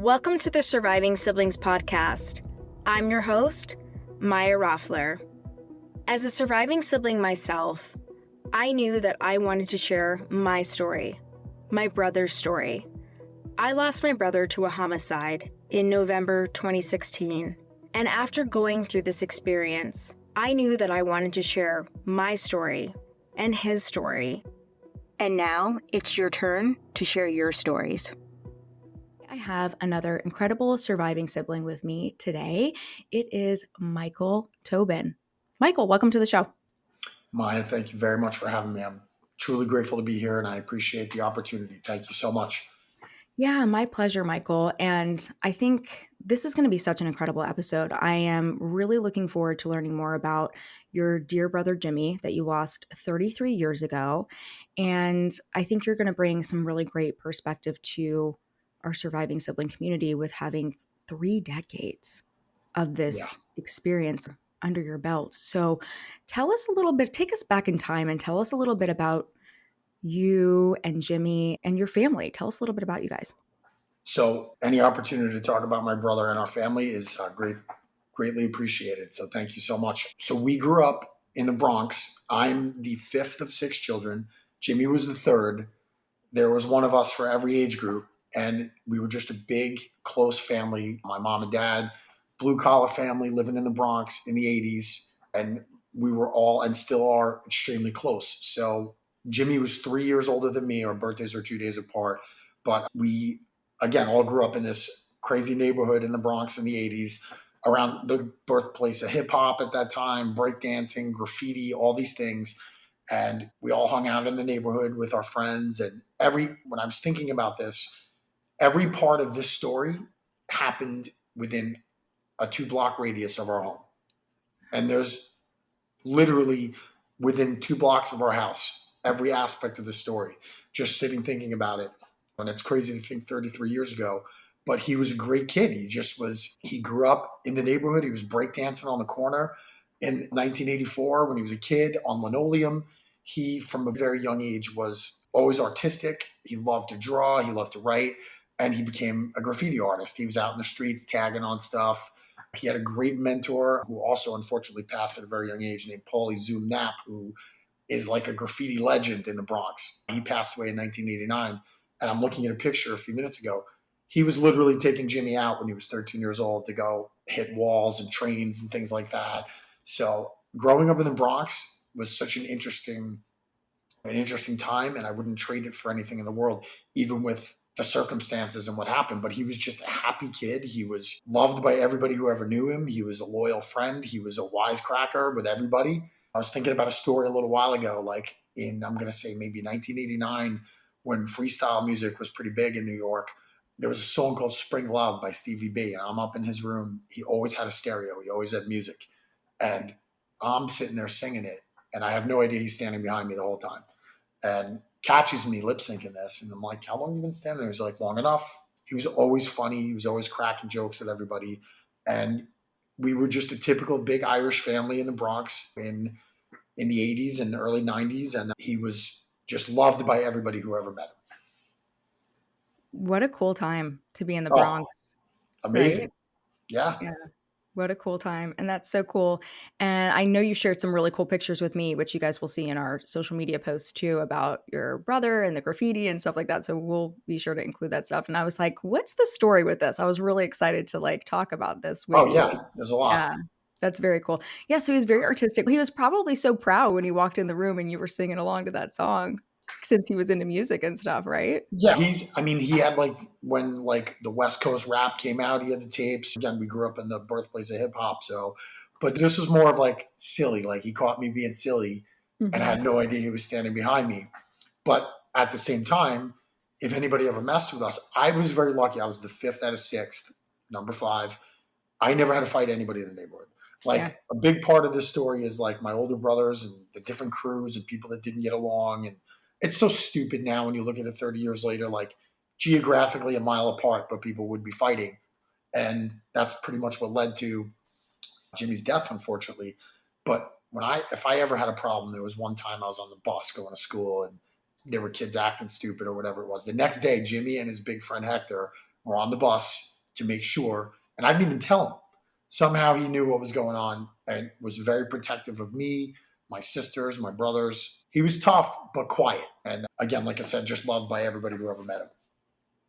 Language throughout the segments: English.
Welcome to the Surviving Siblings podcast. I'm your host, Maya Roffler. As a surviving sibling myself, I knew that I wanted to share my story, my brother's story. I lost my brother to a homicide in November 2016, and after going through this experience, I knew that I wanted to share my story and his story. And now it's your turn to share your stories. I have another incredible surviving sibling with me today. It is Michael Tobin. Michael, welcome to the show. Maya, thank you very much for having me. I'm truly grateful to be here and I appreciate the opportunity. Thank you so much. Yeah, my pleasure, Michael. And I think this is going to be such an incredible episode. I am really looking forward to learning more about your dear brother, Jimmy, that you lost 33 years ago. And I think you're going to bring some really great perspective to our surviving sibling community with having 3 decades of this experience under your belt. So tell us a little bit, take us back in time and tell us a little bit about you and Jimmy and your family. Tell us a little bit about you guys. So any opportunity to talk about my brother and our family is greatly appreciated. So thank you so much. So we grew up in the Bronx. I'm the fifth of 6 children. Jimmy was the third. There was one of us for every age group. And we were just a big, close family. My mom and dad, blue collar family living in the Bronx in the 80s. And we were all and still are extremely close. So Jimmy was 3 years older than me. Our birthdays are 2 days apart. But we, again, all grew up in this crazy neighborhood in the Bronx in the 80s, around the birthplace of hip hop at that time, breakdancing, graffiti, all these things. And we all hung out in the neighborhood with our friends. And when I was thinking about this, every part of this story happened within a 2-block radius of our home. And there's literally within 2 blocks of our house, every aspect of the story, just sitting thinking about it. And it's crazy to think 33 years ago, but he was a great kid. He grew up in the neighborhood. He was breakdancing on the corner in 1984 when he was a kid on linoleum. He, from a very young age, was always artistic. He loved to draw. He loved to write. And he became a graffiti artist. He was out in the streets tagging on stuff. He had a great mentor who also unfortunately passed at a very young age named Paulie Zoom Knapp, who is like a graffiti legend in the Bronx. He passed away in 1989. And I'm looking at a picture a few minutes ago. He was literally taking Jimmy out when he was 13 years old to go hit walls and trains and things like that. So growing up in the Bronx was such an interesting time, and I wouldn't trade it for anything in the world, even with the circumstances and what happened. But he was just a happy kid. He was loved by everybody who ever knew him. He was a loyal friend. He was a wisecracker with everybody. I was thinking about a story a little while ago, like I'm going to say maybe 1989, when freestyle music was pretty big in New York. There was a song called Spring Love by Stevie B, and I'm up in his room. He always had a stereo. He always had music. And I'm sitting there singing it, and I have no idea he's standing behind me the whole time. And catches me lip syncing this. And I'm like, how long have you been standing there? He's like, long enough. He was always funny. He was always cracking jokes with everybody. And we were just a typical big Irish family in the Bronx in the 80s and early 90s. And he was just loved by everybody who ever met him. What a cool time to be in the Bronx. Amazing. Right? Yeah. What a cool time. And that's so cool. And I know you shared some really cool pictures with me, which you guys will see in our social media posts too, about your brother and the graffiti and stuff like that. So we'll be sure to include that stuff. And I was like, what's the story with this? I was really excited to talk about this with you. Yeah. There's a lot. Yeah. That's very cool. Yeah. So he was very artistic. He was probably so proud when he walked in the room and you were singing along to that song, since he was into music and stuff, right? Yeah. He had when the West Coast rap came out, he had the tapes. Again, we grew up in the birthplace of hip hop. So, but this was more of silly. He caught me being silly and I had no idea he was standing behind me. But at the same time, if anybody ever messed with us, I was very lucky. I was the 5th out of 6th, number 5. I never had to fight anybody in the neighborhood. A big part of this story is my older brothers and the different crews and people that didn't get along. And it's so stupid now when you look at it 30 years later, geographically a mile apart, but people would be fighting. And that's pretty much what led to Jimmy's death, unfortunately. But if I ever had a problem, there was one time I was on the bus going to school and there were kids acting stupid or whatever it was. The next day, Jimmy and his big friend Hector were on the bus to make sure. And I didn't even tell him. Somehow he knew what was going on and was very protective of me, my sisters, my brothers. He was tough, but quiet. And again, like I said, just loved by everybody who ever met him.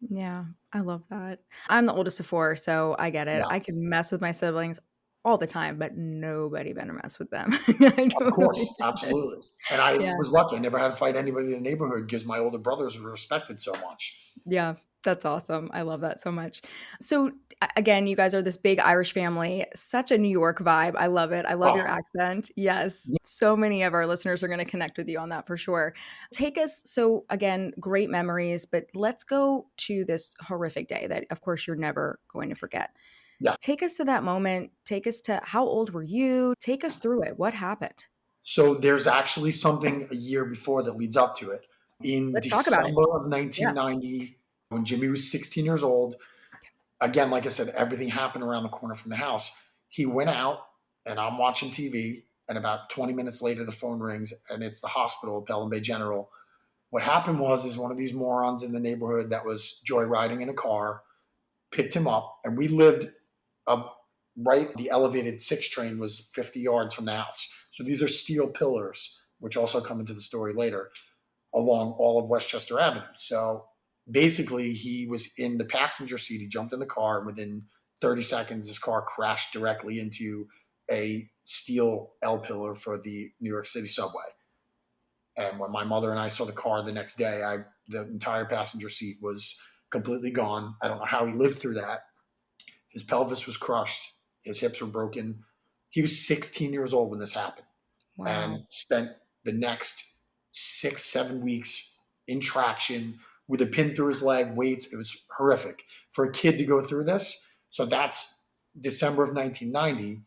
Yeah, I love that. I'm the oldest of 4, so I get it. Yeah, I can mess with my siblings all the time, but nobody better mess with them. I of totally course. get it. Absolutely. And I Yeah. was lucky. I never had to fight anybody in the neighborhood because my older brothers were respected so much. Yeah, that's awesome. I love that so much. So, again, you guys are this big Irish family, such a New York vibe. I love it. I love your Oh, accent. Yes, so many of our listeners are going to connect with you on that for sure. Take us, so again, great memories, but let's go to this horrific day that, of course, you're never going to forget. yeah. Take us to that moment. Take us to how old were you? Take us through it. What happened? So there's actually something a year before that leads up to it. In Let's talk about it. December of Yeah. 1990, when Jimmy was 16 years old, again, like I said, everything happened around the corner from the house. He went out, and I'm watching TV, and about 20 minutes later, the phone rings, and it's the hospital, Pelham Bay General. What happened is one of these morons in the neighborhood that was joyriding in a car picked him up, and we lived up right. The elevated 6 train was 50 yards from the house. So these are steel pillars, which also come into the story later, along all of Westchester Avenue. So basically, he was in the passenger seat. He jumped in the car. And within 30 seconds, his car crashed directly into a steel L pillar for the New York City subway. And when my mother and I saw the car the next day, the entire passenger seat was completely gone. I don't know how he lived through that. His pelvis was crushed. His hips were broken. He was 16 years old when this happened Wow. and spent the next 6, 7 weeks in traction with a pin through his leg, weights. It was horrific for a kid to go through this. So that's December of 1990.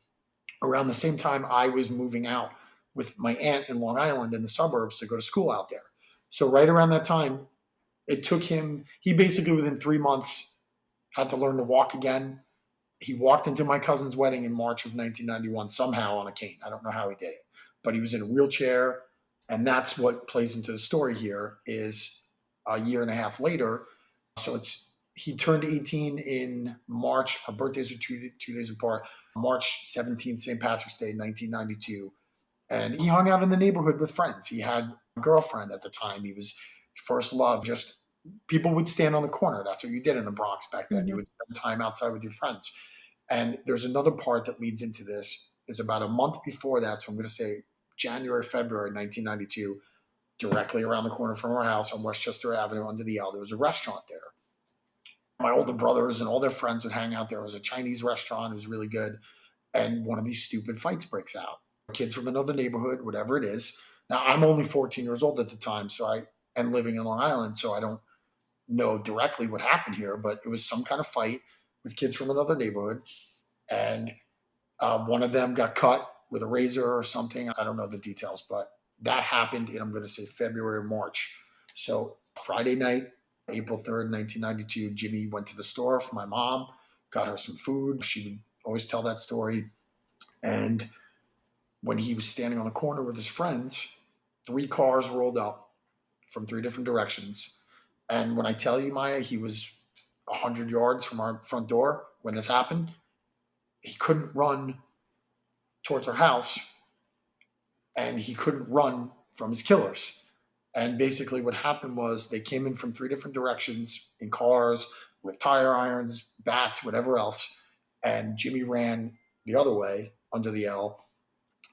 Around the same time, I was moving out with my aunt in Long Island in the suburbs to go to school out there. So right around that time, it took him, he basically within 3 months had to learn to walk again. He walked into my cousin's wedding in March of 1991 somehow on a cane. I don't know how he did it, but he was in a wheelchair. And that's what plays into the story here is a year and a half later. So he turned 18 in March. Our birthdays are two days apart. March 17th, St. Patrick's Day, 1992. And he hung out in the neighborhood with friends. He had a girlfriend at the time. He was first love. Just people would stand on the corner. That's what you did in the Bronx back then. You Mhm. would spend time outside with your friends. And there's another part that leads into this is about a month before that. So I'm going to say January, February 1992, directly around the corner from our house on Westchester Avenue under the L. There was a restaurant there. My older brothers and all their friends would hang out there. It was a Chinese restaurant. It was really good. And one of these stupid fights breaks out. Kids from another neighborhood, whatever it is. Now, I'm only 14 years old at the time, so I am living in Long Island, so I don't know directly what happened here, but it was some kind of fight with kids from another neighborhood. And one of them got cut with a razor or something. I don't know the details, but that happened in, I'm going to say, February or March. So Friday night, April 3rd, 1992, Jimmy went to the store for my mom, got her some food. She would always tell that story. And when he was standing on the corner with his friends, 3 cars rolled up from 3 different directions. And when I tell you, Maya, he was 100 yards from our front door when this happened. He couldn't run towards our house and he couldn't run from his killers. And basically, what happened was they came in from 3 different directions in cars with tire irons, bats, whatever else. And Jimmy ran the other way under the L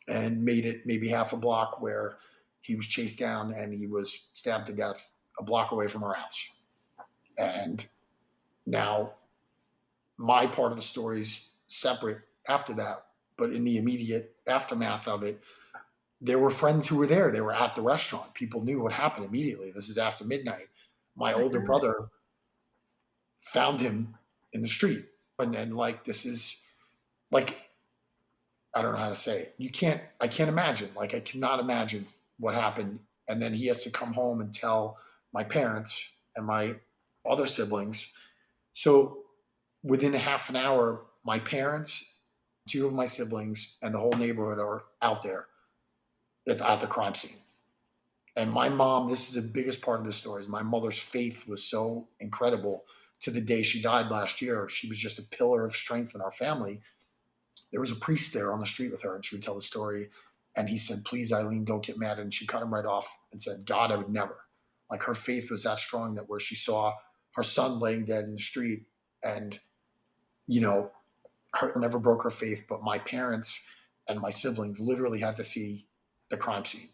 and made it maybe half a block where he was chased down and he was stabbed to death a block away from our house. And now my part of the story's separate after that, but in the immediate aftermath of it, there were friends who were there. They were at the restaurant. People knew what happened immediately. This is after midnight. My My older God. brother found him in the street. And like, this is like, I don't know how to say it. I can't imagine. Like, I cannot imagine what happened. And then he has to come home and tell my parents and my other siblings. So within a half an hour, my parents, 2 of my siblings, and the whole neighborhood are out there at the crime scene. And my mom, this is the biggest part of the story, is my mother's faith was so incredible to the day she died last year. She was just a pillar of strength in our family. There was a priest there on the street with her, and she would tell the story. And he said, please, Eileen, don't get mad. And she cut him right off and said, God, I would never. Like, her faith was that strong that where she saw her son laying dead in the street, and, her never broke her faith, but my parents and my siblings literally had to see the crime scene.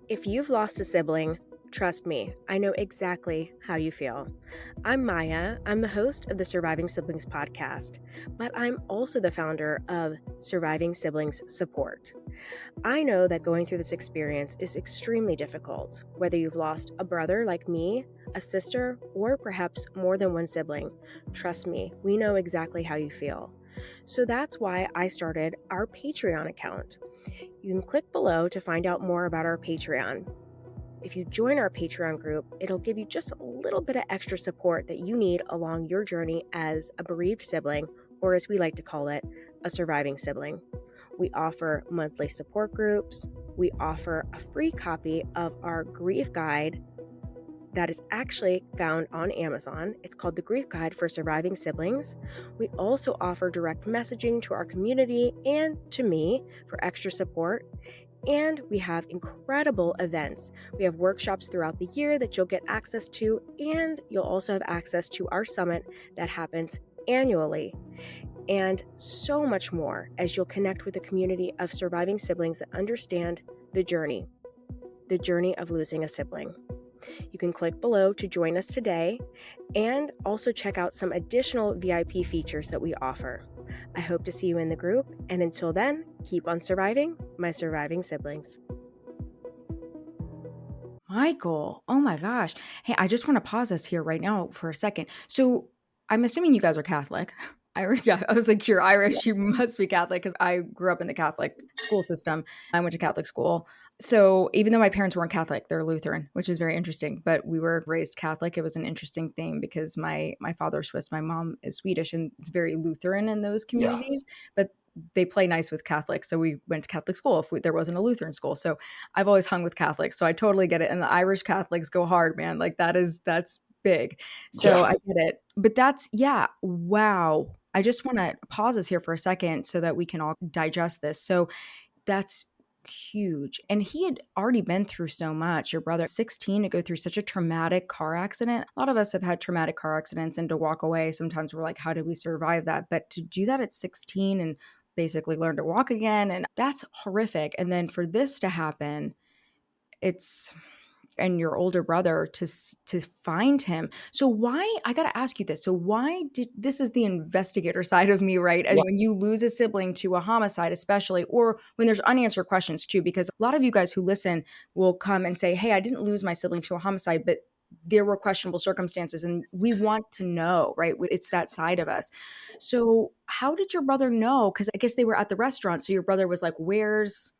If you've lost a sibling, trust me, I know exactly how you feel. I'm Maya. I'm the host of the Surviving Siblings podcast, but I'm also the founder of Surviving Siblings Support. I know that going through this experience is extremely difficult, whether you've lost a brother like me, a sister, or perhaps more than one sibling. Trust me, we know exactly how you feel. So that's why I started our Patreon account. You can click below to find out more about our Patreon. If you join our Patreon group, it'll give you just a little bit of extra support that you need along your journey as a bereaved sibling, or as we like to call it, a surviving sibling. We offer monthly support groups. We offer a free copy of our grief guide that is actually found on Amazon. It's called the Grief Guide for Surviving Siblings. We also offer direct messaging to our community and to me for extra support. And we have incredible events. We have workshops throughout the year that you'll get access to, and you'll also have access to our summit that happens annually. And so much more as you'll connect with a community of surviving siblings that understand the journey of losing a sibling. You can click below to join us today and also check out some additional VIP features that we offer. I hope to see you in the group, and until then, keep on surviving, my surviving siblings. Michael, oh my gosh. Hey, I just want to pause us here right now for a second. So I'm assuming you guys are Catholic. Irish, yeah. I was like, you're Irish, you must be Catholic, because I grew up in the Catholic school system. I went to Catholic school. So even though my parents weren't Catholic, they're Lutheran, which is very interesting. But we were raised Catholic. It was an interesting thing because my father's Swiss, my mom is Swedish, and it's very Lutheran in those communities. Yeah. But they play nice with Catholics. So we went to Catholic school if there wasn't a Lutheran school. So I've always hung with Catholics. So I totally get it. And the Irish Catholics go hard, man. Like that's big. So yeah. I get it. But wow. I just want to pause us here for a second so that we can all digest this. So that's huge. And he had already been through so much. Your brother, 16, to go through such a traumatic car accident. A lot of us have had traumatic car accidents, and to walk away, sometimes we're like, how did we survive that? But to do that at 16 and basically learn to walk again, and that's horrific. And then for this to happen, and your older brother to find him. So why, I got to ask you this. So why this is the investigator side of me, right? As when you lose a sibling to a homicide, especially, or when there's unanswered questions too, because a lot of you guys who listen will come and say, hey, I didn't lose my sibling to a homicide, but there were questionable circumstances, and we want to know, right? It's that side of us. So how did your brother know? Because I guess they were at the restaurant. So your brother was like, where's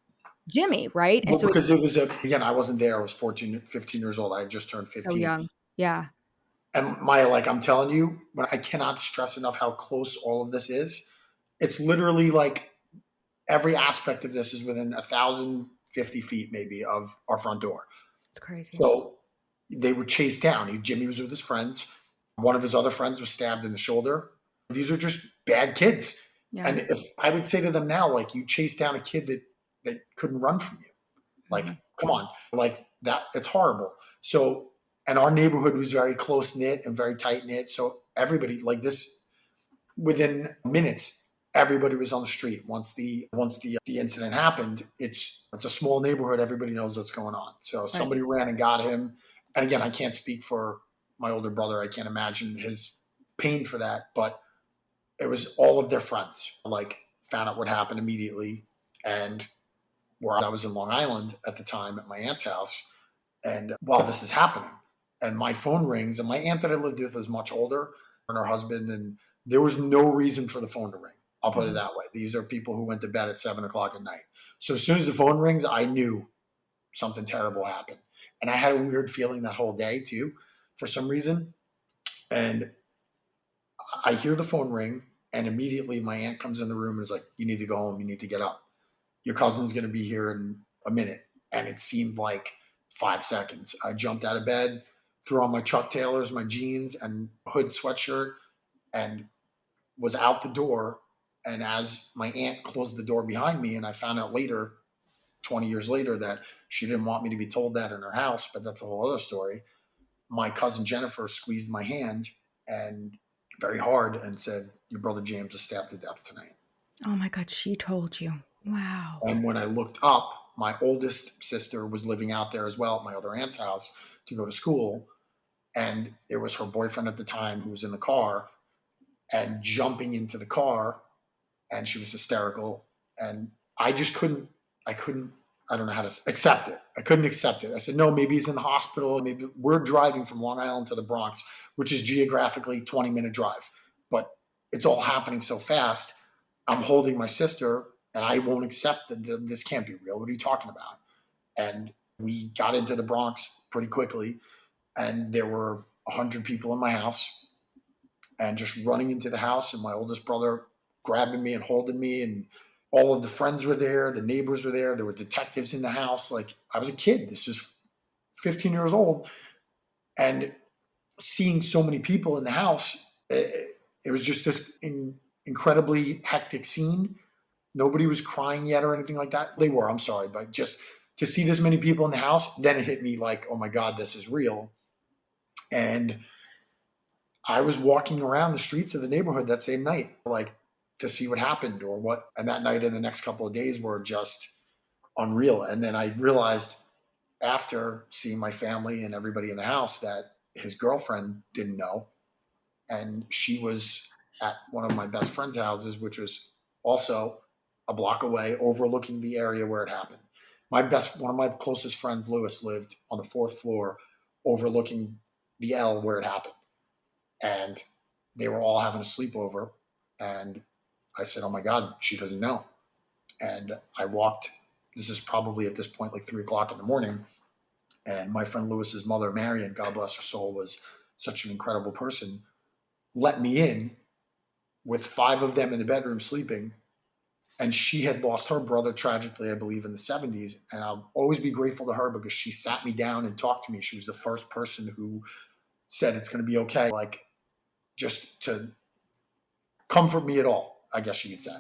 Jimmy, right? And well, so because it was again, I wasn't there. I was 15 years old. I had just turned 15. So young. Yeah. And Maya, like, I'm telling you, when I cannot stress enough how close all of this is. It's literally like every aspect of this is within 1,050 feet maybe of our front door. It's crazy. So they were chased down. Jimmy was with his friends. One of his other friends was stabbed in the shoulder. These are just bad kids. Yeah. And if I would say to them now, like, you chase down a kid that couldn't run from you. Like, come on, like that, it's horrible. So, and our neighborhood was very close knit and very tight knit. So everybody, like, this, within minutes, everybody was on the street. Once the incident happened, it's a small neighborhood. Everybody knows what's going on. So somebody ran and got him. And again, I can't speak for my older brother. I can't imagine his pain for that, but it was all of their friends, like, found out what happened immediately. And where I was in Long Island at the time at my aunt's house. And while this is happening, and my phone rings, and my aunt that I lived with was much older than her husband, and there was no reason for the phone to ring. I'll put it that way. These are people who went to bed at 7:00 at night. So as soon as the phone rings, I knew something terrible happened. And I had a weird feeling that whole day too, for some reason. And I hear the phone ring, and immediately my aunt comes in the room and is like, you need to go home. You need to get up. Your cousin's going to be here in a minute. And it seemed like 5 seconds. I jumped out of bed, threw on my Chuck Taylors, my jeans, and hood sweatshirt, and was out the door. And as my aunt closed the door behind me, and I found out later, 20 years later, that she didn't want me to be told that in her house, but that's a whole other story. My cousin Jennifer squeezed my hand and very hard and said, "Your brother James was stabbed to death tonight." Oh my God, she told you. Wow. And when I looked up, my oldest sister was living out there as well at my other aunt's house to go to school. And it was her boyfriend at the time who was in the car and jumping into the car, and she was hysterical. And I just couldn't, I don't know how to accept it. I couldn't accept it. I said, no, maybe he's in the hospital. Maybe we're driving from Long Island to the Bronx, which is geographically 20-minute drive, but it's all happening so fast. I'm holding my sister and I won't accept that this can't be real. What are you talking about? And we got into the Bronx pretty quickly, and there were 100 people in my house, and just running into the house, and my oldest brother grabbing me and holding me, and all of the friends were there, the neighbors were there were detectives in the house. Like, I was a kid. This was 15 years old, and seeing so many people in the house, it was just this incredibly hectic scene. Nobody was crying yet or anything like that. They were, I'm sorry, but just to see this many people in the house, then it hit me like, oh my God, this is real. And I was walking around the streets of the neighborhood that same night, like, to see what happened or what. And that night and the next couple of days were just unreal. And then I realized after seeing my family and everybody in the house that his girlfriend didn't know. And she was at one of my best friend's houses, which was also a block away, overlooking the area where it happened. One of my closest friends, Lewis, lived on the fourth floor, overlooking the L where it happened. And they were all having a sleepover. And I said, oh my God, she doesn't know. And I walked, this is probably at this point like 3 o'clock in the morning. And my friend Lewis's mother, Marion, God bless her soul, was such an incredible person, let me in with 5 of them in the bedroom sleeping. And she had lost her brother tragically, I believe, in the 70s. And I'll always be grateful to her because she sat me down and talked to me. She was the first person who said, it's going to be okay. Like, just to comfort me at all, I guess you could say.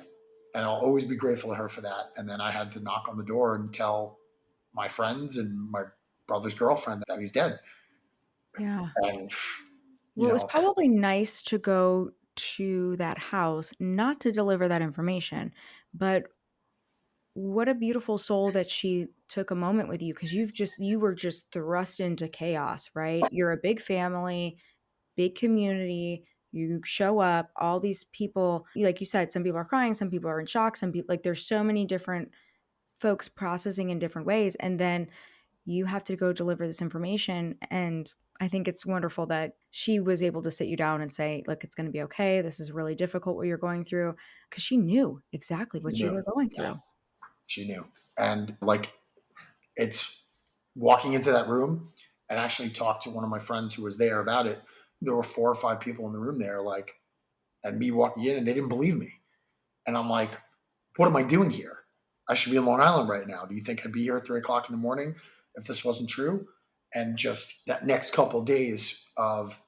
And I'll always be grateful to her for that. And then I had to knock on the door and tell my friends and my brother's girlfriend that he's dead. Yeah. And, Well, it was probably nice to go to that house, not to deliver that information, but what a beautiful soul that she took a moment with you, because you were just thrust into chaos, right? You're a big family, big community. You show up, all these people, like you said, some people are crying, some people are in shock, some people, like, there's so many different folks processing in different ways. And then you have to go deliver this information. And I think it's wonderful that she was able to sit you down and say, look, it's going to be okay. This is really difficult what you're going through. Because she knew exactly what you were going through. She knew. And like, it's walking into that room and actually talked to one of my friends who was there about it. There were 4 or 5 people in the room there, like, and me walking in, and they didn't believe me. And I'm like, what am I doing here? I should be in Long Island right now. Do you think I'd be here at 3 o'clock in the morning if this wasn't true? And just that next couple of days of,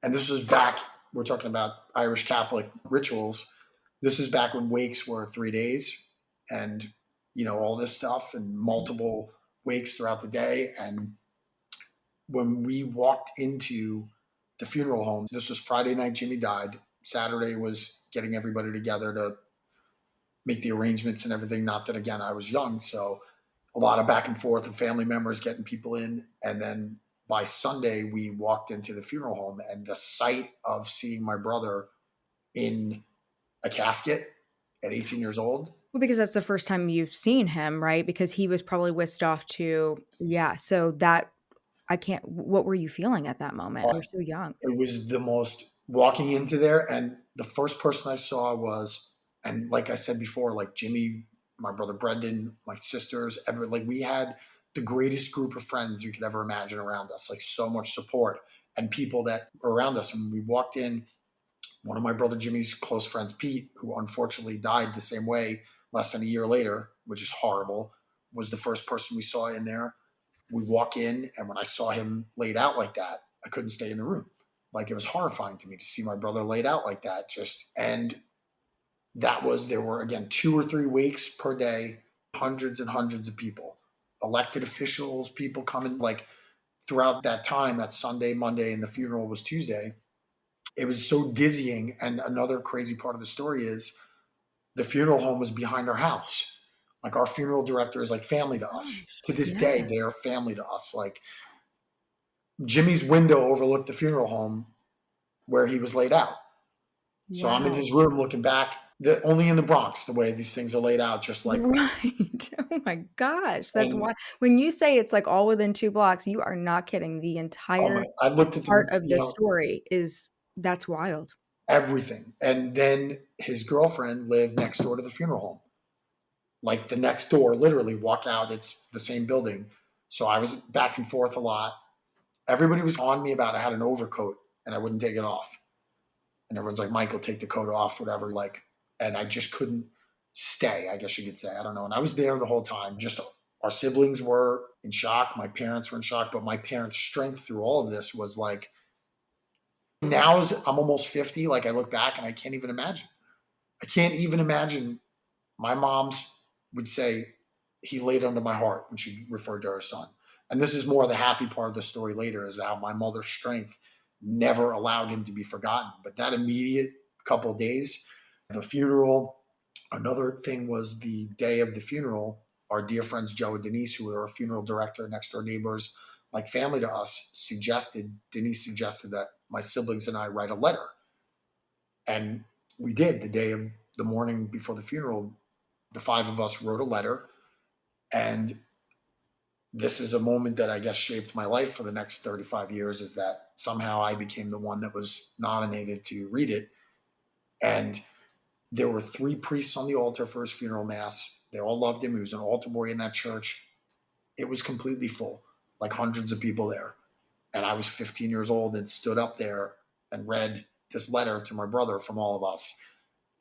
and this was back, we're talking about Irish Catholic rituals. This is back when wakes were 3 days, and, all this stuff, and multiple wakes throughout the day. And when we walked into the funeral home, this was Friday night, Jimmy died. Saturday was getting everybody together to make the arrangements and everything. Not that, again, I was young, so a lot of back and forth of family members getting people in. And then by Sunday, we walked into the funeral home, and the sight of seeing my brother in a casket at 18 years old. Well, because that's the first time you've seen him, right? Because he was probably whisked off to, so that, what were you feeling at that moment? You're so young. It was the most, walking into there, and the first person I saw was, and like I said before, like Jimmy, my brother Brendan, my sisters, like, we had the greatest group of friends you could ever imagine around us, like, so much support and people that were around us. And we walked in, one of my brother Jimmy's close friends, Pete, who unfortunately died the same way less than a year later, which is horrible, was the first person we saw in there. we walk in, and when I saw him laid out like that, I couldn't stay in the room. Like, it was horrifying to me to see my brother laid out like that. And there were, again, 2 or 3 wakes per day, hundreds and hundreds of people, elected officials, people coming, like, throughout that time, that Sunday, Monday, and the funeral was Tuesday. It was so dizzying. And another crazy part of the story is the funeral home was behind our house. Like, our funeral director is like family to us. To this day, they are family to us. Like, Jimmy's window overlooked the funeral home where he was laid out. So I'm in his room looking back, only in the Bronx, the way these things are laid out, just like. Right. Oh my gosh. That's why when you say it's like all within 2 blocks, you are not kidding. The entire I looked at part of this story that's wild. Everything. And then his girlfriend lived next door to the funeral home. Like, the next door, literally walk out, it's the same building. So I was back and forth a lot. Everybody was on me about I had an overcoat and I wouldn't take it off. And everyone's like, Michael, take the coat off, whatever. Like, and I just couldn't stay, I guess you could say. I don't know. And I was there the whole time. Just our siblings were in shock. My parents were in shock. But my parents' strength through all of this was like, now as I'm almost 50, like, I look back and I can't even imagine. I can't even imagine. My mom's would say, he laid under my heart when she referred to her son. And this is more of the happy part of the story later, is how my mother's strength never allowed him to be forgotten. But that immediate couple of days, the funeral, another thing was the day of the funeral, our dear friends Joe and Denise, who were our funeral director, next door neighbors, like family to us, Denise suggested that my siblings and I write a letter. And we did. The morning before the funeral, the 5 of us wrote a letter. And this is a moment that I guess shaped my life for the next 35 years, is that somehow I became the one that was nominated to read it. And there were 3 priests on the altar for his funeral mass. They all loved him. He was an altar boy in that church. It was completely full, like hundreds of people there. And I was 15 years old and stood up there and read this letter to my brother from all of us.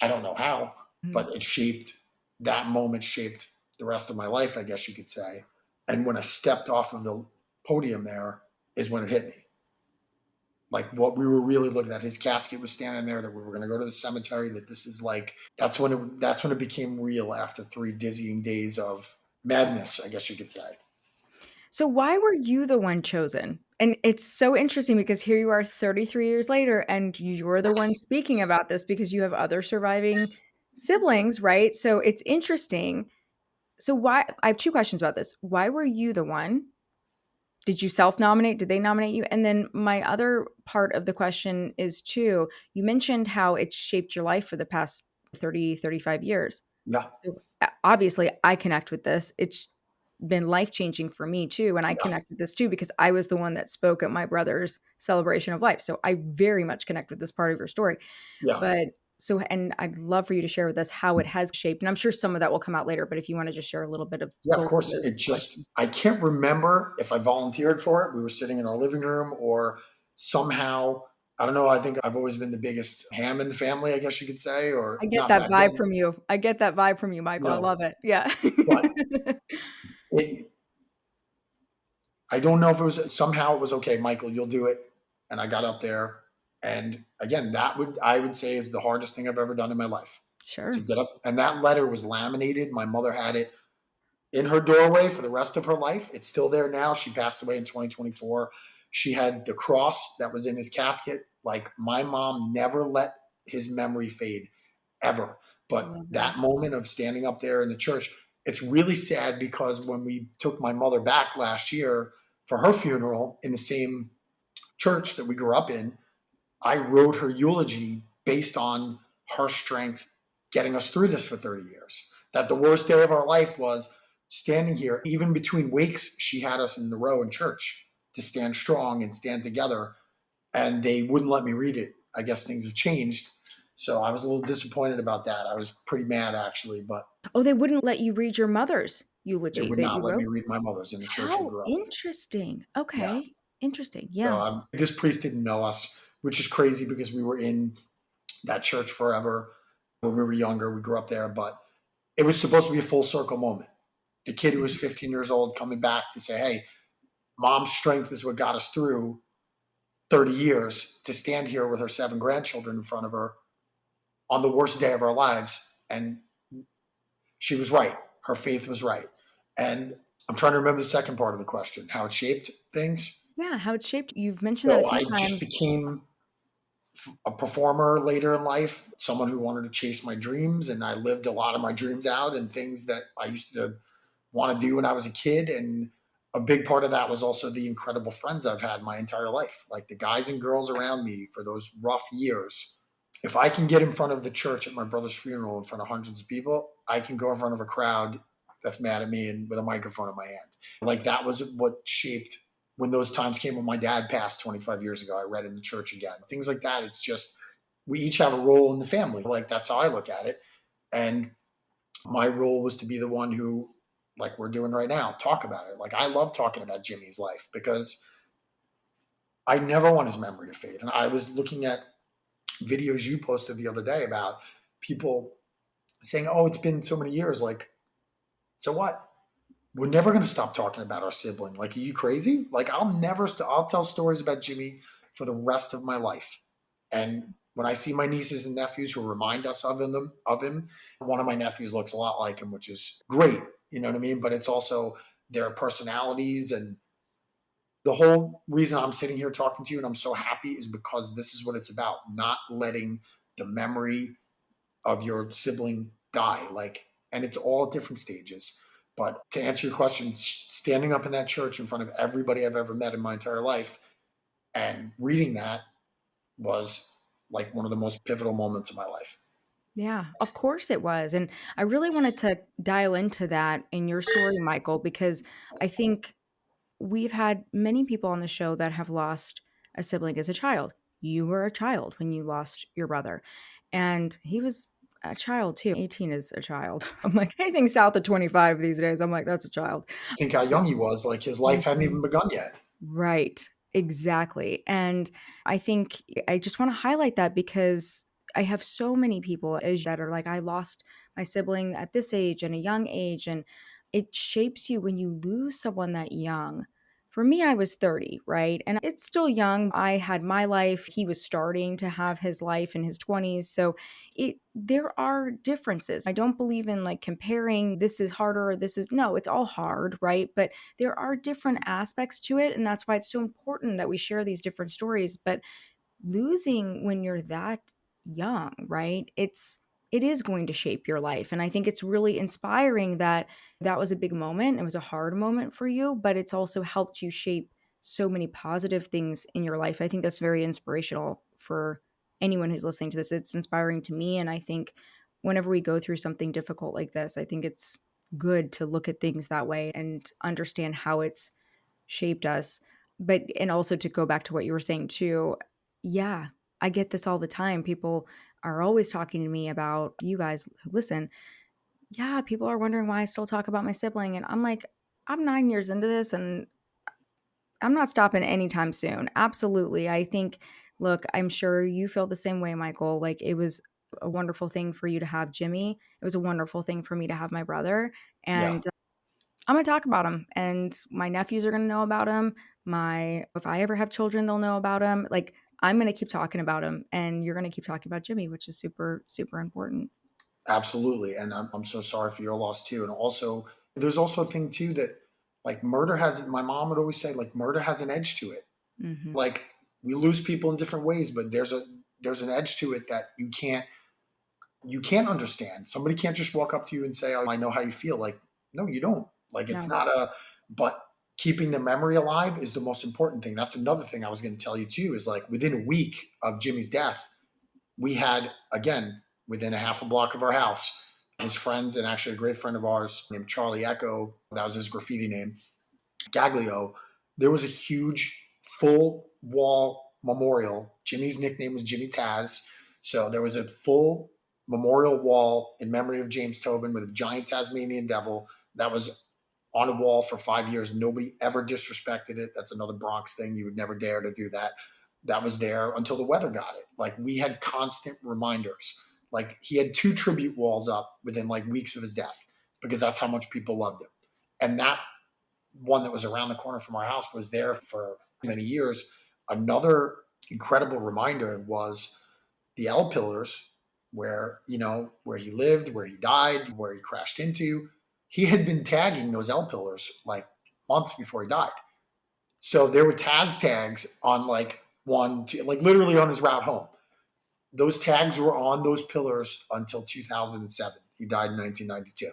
I don't know how, but that moment shaped the rest of my life, I guess you could say. And when I stepped off of the podium there is when it hit me. Like, what we were really looking at, his casket was standing there, that we were going to go to the cemetery, that this is like, that's when it became real after 3 dizzying days of madness, I guess you could say. So why were you the one chosen? And it's so interesting because here you are 33 years later and you're the one speaking about this because you have other surviving siblings, right? So it's interesting. So I have 2 questions about this. Why were you the one? Did you self-nominate? Did they nominate you? And then my other part of the question is too, you mentioned how it shaped your life for the past 30, 35 years. Yeah. So obviously I connect with this. It's been life-changing for me too. And I connect with this too, because I was the one that spoke at my brother's celebration of life. So I very much connect with this part of your story. Yeah. But and I'd love for you to share with us how it has shaped. And I'm sure some of that will come out later, but if you want to just share a little bit of. Yeah, of course. I can't remember if I volunteered for it. We were sitting in our living room, or somehow, I don't know. I think I've always been the biggest ham in the family, I guess you could say, or I get that vibe from you. I get that vibe from you, Michael. I love it. Yeah. But I don't know if somehow it was okay, Michael, you'll do it. And I got up there. And again, I would say is the hardest thing I've ever done in my life. Sure. To get up. And that letter was laminated. My mother had it in her doorway for the rest of her life. It's still there now. She passed away in 2024. She had the cross that was in his casket. Like, my mom never let his memory fade, ever. But that moment of standing up there in the church, it's really sad, because when we took my mother back last year for her funeral in the same church that we grew up in, I wrote her eulogy based on her strength getting us through this for 30 years. That the worst day of our life was standing here. Even between wakes, she had us in the row in church to stand strong and stand together. And they wouldn't let me read it. I guess things have changed. So I was a little disappointed about that. I was pretty mad, actually. But they wouldn't let you read your mother's eulogy. They would not let me read my mother's in the church we grew up. Interesting. Okay. Yeah. Interesting. Yeah. So this priest didn't know us, which is crazy, because we were in that church forever when we were younger. We grew up there, but it was supposed to be a full circle moment. The kid who was 15 years old coming back to say, hey, mom's strength is what got us through 30 years to stand here with her 7 grandchildren in front of her on the worst day of our lives. And she was right. Her faith was right. And I'm trying to remember the second part of the question, how it shaped things. Yeah, how it's shaped. You've mentioned that a So few I just times. became a performer later in life, someone who wanted to chase my dreams. And I lived a lot of my dreams out and things that I used to want to do when I was a kid. And a big part of that was also the incredible friends I've had my entire life, like the guys and girls around me for those rough years. If I can get in front of the church at my brother's funeral in front of hundreds of people, I can go in front of a crowd that's mad at me and with a microphone in my hand. Like that was what shaped when those times came when my dad passed 25 years ago. I read in the church again. Things like that. It's just we each have a role in the family. Like that's how I look at it. And my role was to be the one who, like we're doing right now, talk about it. Like I love talking about Jimmy's life because I never want his memory to fade. And I was looking at videos you posted the other day about people saying, "Oh, it's been so many years." Like, so what? We're never going to stop talking about our sibling. Like, are you crazy? Like, I'll never. I'll tell stories about Jimmy for the rest of my life. And when I see my nieces and nephews who remind us of him, one of my nephews looks a lot like him, which is great. You know what I mean? But it's also their personalities and the whole reason I'm sitting here talking to you and I'm so happy is because this is what it's about, not letting the memory of your sibling die. Like, and it's all at different stages. But to answer your question, standing up in that church in front of everybody I've ever met in my entire life and reading that was like one of the most pivotal moments of my life. Yeah, of course it was. And I really wanted to dial into that in your story, Michael, because I think we've had many people on the show that have lost a sibling as a child. You were a child when you lost your brother, and he was a child too. 18 is a child. I'm like, anything south of 25 these days, I'm like, that's a child. Think how young he was. Like his life hadn't even begun yet. Right. Exactly. And I think I just want to highlight that because I have so many people that are like, I lost my sibling at this age and a young age. And it shapes you when you lose someone that young. For me, I was 30, right? And it's still young. I had my life. He was starting to have his life in his 20s. So there are differences. I don't believe in like comparing this is harder or this is no, it's all hard, right? But there are different aspects to it. And that's why it's so important that we share these different stories. But losing when you're that young, right? It is going to shape your life. And I think it's really inspiring that that was a big moment. It was a hard moment for you, but it's also helped you shape so many positive things in your life. I think that's very inspirational for anyone who's listening to this. It's inspiring to me. And I think whenever we go through something difficult like this, I think it's good to look at things that way and understand how it's shaped us. But, and also to go back to what you were saying too, yeah, I get this all the time. People are always talking to me about, you guys who listen, yeah, people are wondering why I still talk about my sibling. And I'm like, I'm 9 years into this and I'm not stopping anytime soon. Absolutely. I think, look, I'm sure you feel the same way, Michael. Like it was a wonderful thing for you to have Jimmy. It was a wonderful thing for me to have my brother. Yeah, And I'm gonna talk about him, and my nephews are gonna know about him. If I ever have children, they'll know about him. Like I'm gonna keep talking about him, and you're gonna keep talking about Jimmy, which is super, super important. absolutely. And I'm so sorry for your loss too. And also, there's also a thing too that like murder has, my mom would always say, like murder has an edge to it. Hmm. Like we lose people in different ways, but there's an edge to it that you can't understand. Somebody can't just walk up to you and say, "Oh, I know how you feel." Like, no, you don't. Like, it's No. not a. But keeping the memory alive is the most important thing. That's another thing I was going to tell you too. Is like within a week of Jimmy's death, we had again within a half a block of our house, his friends and actually a great friend of ours named Charlie Echo. That was his graffiti name. Gaglio. There was a huge full wall memorial. Jimmy's nickname was Jimmy Taz. So there was a full memorial wall in memory of James Tobin with a giant Tasmanian devil that was on a wall for 5 years. Nobody ever disrespected it. That's another Bronx thing. You would never dare to do that. That was there until the weather got it. Like we had constant reminders. Like he had 2 tribute walls up within like weeks of his death because that's how much people loved him. And that one that was around the corner from our house was there for many years. Another incredible reminder was the L pillars where, where he lived, where he died, where he crashed into. He had been tagging those L pillars like months before he died. So there were Taz tags on like one, two, like literally on his route home. Those tags were on those pillars until 2007. He died in 1992.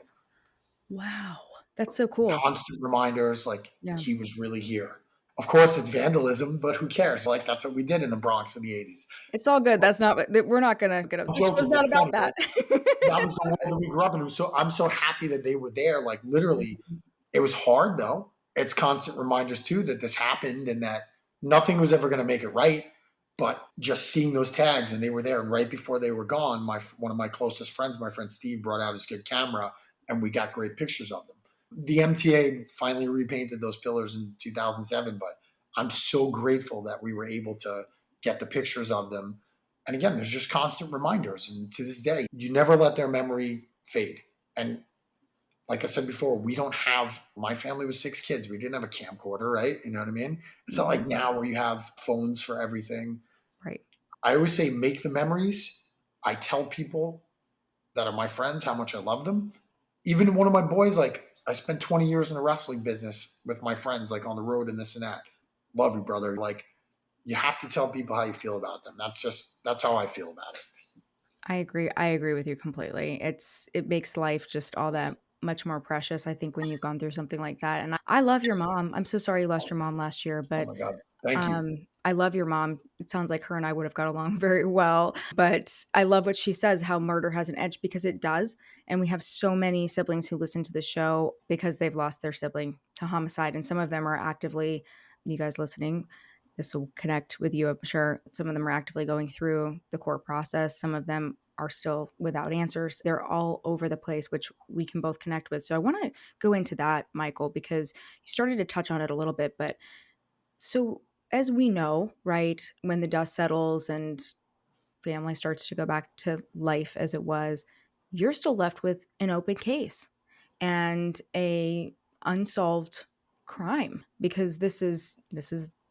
Wow. That's so cool. Constant reminders, like Yeah. he was really here. Of course, it's vandalism, but who cares? Like that's what we did in the Bronx in the 80s. It's all good. That's not, we're not going to get a, I'm the show's joking, not but about funny. that. That was the world that we grew up in. So I'm so happy that they were there. Like literally, it was hard though. It's constant reminders too that this happened and that nothing was ever going to make it right. But just seeing those tags and they were there, and right before they were gone, one of my closest friends, my friend Steve, brought out his good camera, and we got great pictures of them. The MTA finally repainted those pillars in 2007, but I'm so grateful that we were able to get the pictures of them. And again, there's just constant reminders, and to this day, you never let their memory fade. And like I said before, my family was 6 kids. We didn't have a camcorder, right? You know what I mean? It's not like now where you have phones for everything. Right. I always say, make the memories. I tell people that are my friends how much I love them. Even one of my boys, like I spent 20 years in the wrestling business with my friends, like on the road and this and that. Love you, brother. Like you have to tell people how you feel about them. That's how I feel about it. I agree. I agree with you completely. It makes life just all that much more precious, I think, when you've gone through something like that. And I love your mom. I'm so sorry you lost your mom last year, Oh but my God. Thank you. I love your mom. It sounds like her and I would have got along very well. But I love what she says, how murder has an edge, because it does. And we have so many siblings who listen to the show because they've lost their sibling to homicide. And some of them are actively, you guys listening, this will connect with you, I'm sure. Some of them are actively going through the court process. Some of them are still without answers. They're all over the place, which we can both connect with. So I want to go into that, Michael, because you started to touch on it a little bit. But so as we know, right, when the dust settles and family starts to go back to life as it was, you're still left with an open case and a unsolved crime, because this is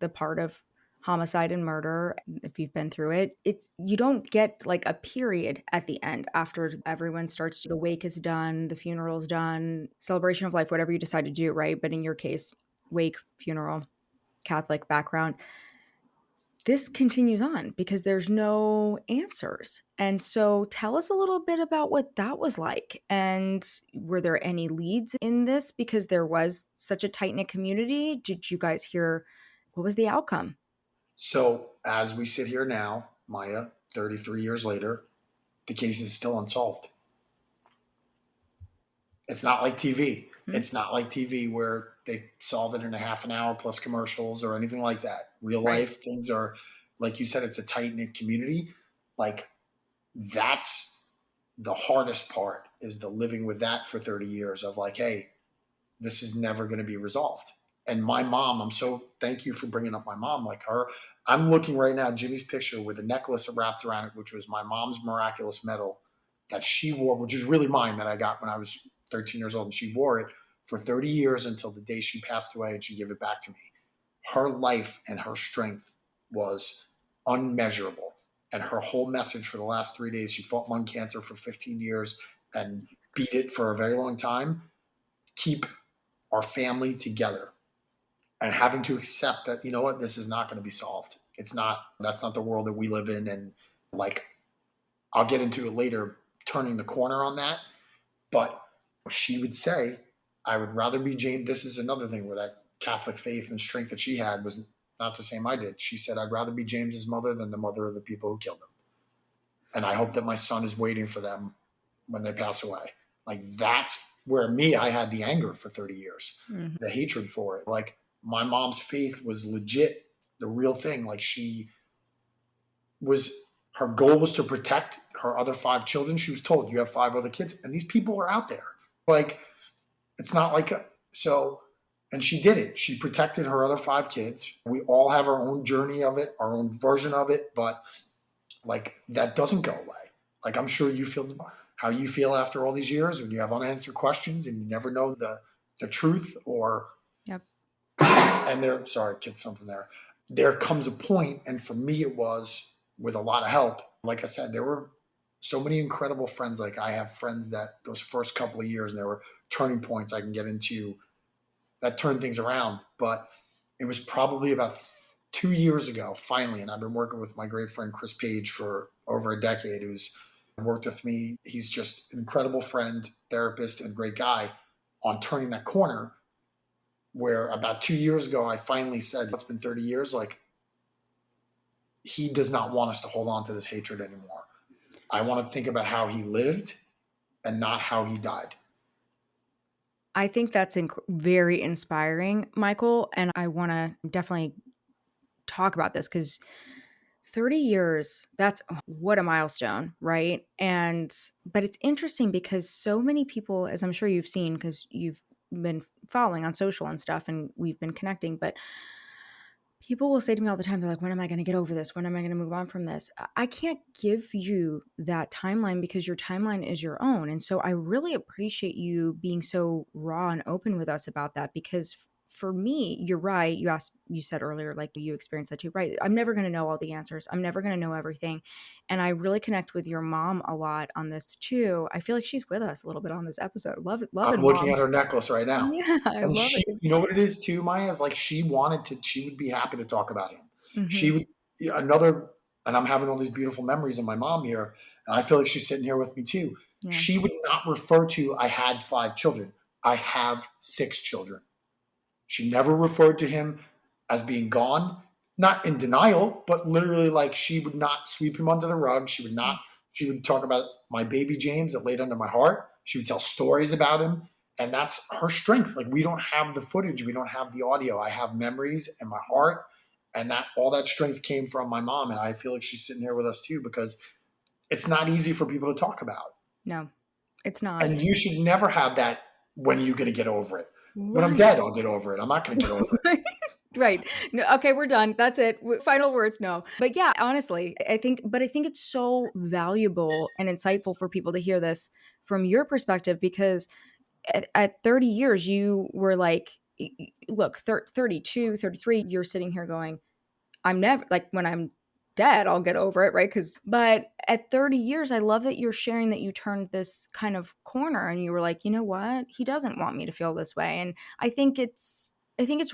the part of homicide and murder. If you've been through it, you don't get like a period at the end after everyone starts to, the wake is done, the funeral's done, celebration of life, whatever you decide to do, right? But in your case, wake, funeral, Catholic background, this continues on because there's no answers. And so tell us a little bit about what that was like. And were there any leads in this because there was such a tight-knit community? Did you guys hear, what was the outcome? So as we sit here now, Maya, 33 years later, the case is still unsolved. It's not like TV. It's not like TV where they solve it in a half an hour plus commercials or anything like that. Real life things are, like you said, it's a tight-knit community. Like that's the hardest part, is the living with that for 30 years of like, hey, this is never going to be resolved. And my mom, thank you for bringing up my mom. Like her, I'm looking right now, Jimmy's picture with a necklace wrapped around it, which was my mom's miraculous medal that she wore, which is really mine, that I got when I was 13 years old. And she wore it for 30 years until the day she passed away, and she gave it back to me. Her life and her strength was unmeasurable. And her whole message for the last 3 days, she fought lung cancer for 15 years and beat it for a very long time. Keep our family together, and having to accept that, you know what, this is not going to be solved. That's not the world that we live in. And like, I'll get into it later, turning the corner on that. But she would say, I would rather be James. This is another thing where that Catholic faith and strength that she had was not the same I did. She said, I'd rather be James's mother than the mother of the people who killed him. And I hope that my son is waiting for them when they pass away. Like that's where I had the anger for 30 years, the hatred for it. Like my mom's faith was legit, the real thing. Like her goal was to protect her other 5 children. She was told, you have 5 other kids, and these people are out there. Like, it's not like, and she did it. She protected her other 5 kids. We all have our own journey of it, our own version of it, but like that doesn't go away. Like I'm sure you feel how you feel after all these years when you have unanswered questions and you never know the truth, or Yep. And sorry, I kicked something there. There comes a point, and for me it was with a lot of help. Like I said, there were so many incredible friends. Like I have friends that those first couple of years, and there were turning points I can get into that turned things around. But it was probably about 2 years ago, finally, and I've been working with my great friend Chris Page for over a decade, who's worked with me. He's just an incredible friend, therapist, and great guy on turning that corner where about 2 years ago, I finally said, it's been 30 years. Like, he does not want us to hold on to this hatred anymore. I want to think about how he lived and not how he died. I think that's very inspiring, Michael. And I want to definitely talk about this because 30 years, that's what a milestone, right? But it's interesting because so many people, as I'm sure you've seen, because you've been following on social and stuff and we've been connecting, but people will say to me all the time, they're like, when am I going to get over this? When am I going to move on from this? I can't give you that timeline because your timeline is your own. And so I really appreciate you being so raw and open with us about that because for me, you're right. You said earlier, like you experienced that too, right? I'm never going to know all the answers. I'm never going to know everything. And I really connect with your mom a lot on this too. I feel like she's with us a little bit on this episode. Love it. Love it, I'm looking Mom. at her necklace right now. Yeah, I And love she, it. you know what it is too, Maya, is like she would be happy to talk about him. Mm-hmm. She would, and I'm having all these beautiful memories of my mom here. And I feel like she's sitting here with me too. Yeah. She would not refer to, I had 5 children. I have 6 children. She never referred to him as being gone, not in denial, but literally like she would not sweep him under the rug. She would talk about my baby James that laid under my heart. She would tell stories about him. And that's her strength. Like we don't have the footage. We don't have the audio. I have memories in my heart. And that all that strength came from my mom. And I feel like she's sitting here with us too, because it's not easy for people to talk about. No, it's not. And you should never have that when are you going to get over it. When I'm Right. dead, I'll get over it. I'm not going to get over it. Right. No, okay, we're done. That's it. Final words, no. But yeah, honestly, I think it's so valuable and insightful for people to hear this from your perspective because at 30 years, you were like, look, 32, 33, you're sitting here going, I'm never, like, when I'm dead, I'll get over it, right? But at 30 years, I love that you're sharing that you turned this kind of corner and you were like, you know what? He doesn't want me to feel this way. And I think it's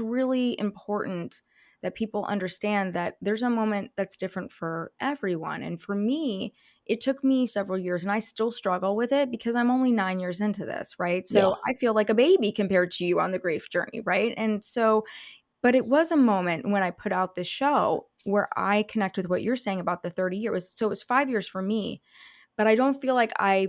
really important that people understand that there's a moment that's different for everyone. And for me, it took me several years and I still struggle with it because I'm only 9 years into this, right? So Yeah. I feel like a baby compared to you on the grief journey, right? And so but it was a moment when I put out this show where I connect with what you're saying about the 30 years. So it was 5 years for me, but I don't feel like I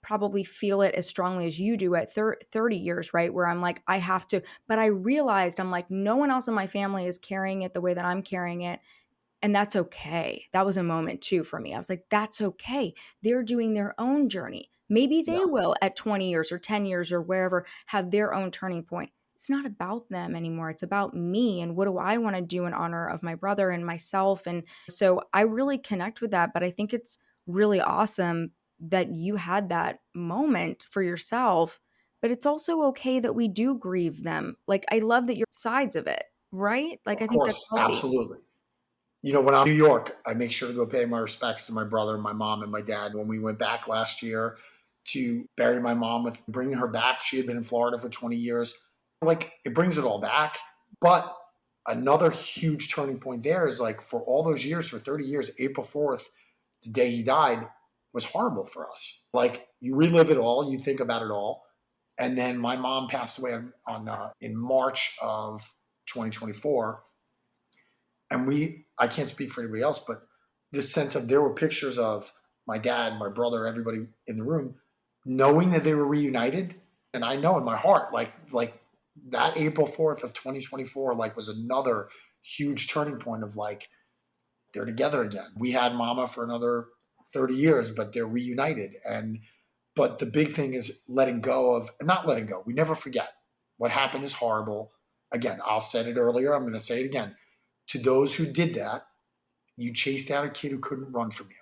probably feel it as strongly as you do at 30 years, right? Where I'm like, I have to, but I realized I'm like, no one else in my family is carrying it the way that I'm carrying it. And that's okay. That was a moment too for me. I was like, that's okay. They're doing their own journey. Maybe they Yeah. will at 20 years or 10 years or wherever have their own turning point. It's not about them anymore. It's about me and what do I want to do in honor of my brother and myself. And so I really connect with that. But I think it's really awesome that you had that moment for yourself. But it's also okay that we do grieve them. Like, I love that you're sides of it, right? Like, Of I think that's course. healthy. Absolutely. When I'm in New York, I make sure to go pay my respects to my brother, my mom, and my dad. When we went back last year to bury my mom with bringing her back, she had been in Florida for 20 years. Like, it brings it all back. But another huge turning point there is like for all those years, for 30 years, April 4th, the day he died, was horrible for us. Like, you relive it all, you think about it all. And then my mom passed away in March of 2024. And I can't speak for anybody else, but this sense of there were pictures of my dad, my brother, everybody in the room, knowing that they were reunited. And I know in my heart, like that April 4th of 2024, like was another huge turning point of like, they're together again. We had mama for another 30 years, but they're reunited. But the big thing is not letting go. We never forget. What happened is horrible. Again, I'll said it earlier. I'm going to say it again. To those who did that, you chased down a kid who couldn't run from you,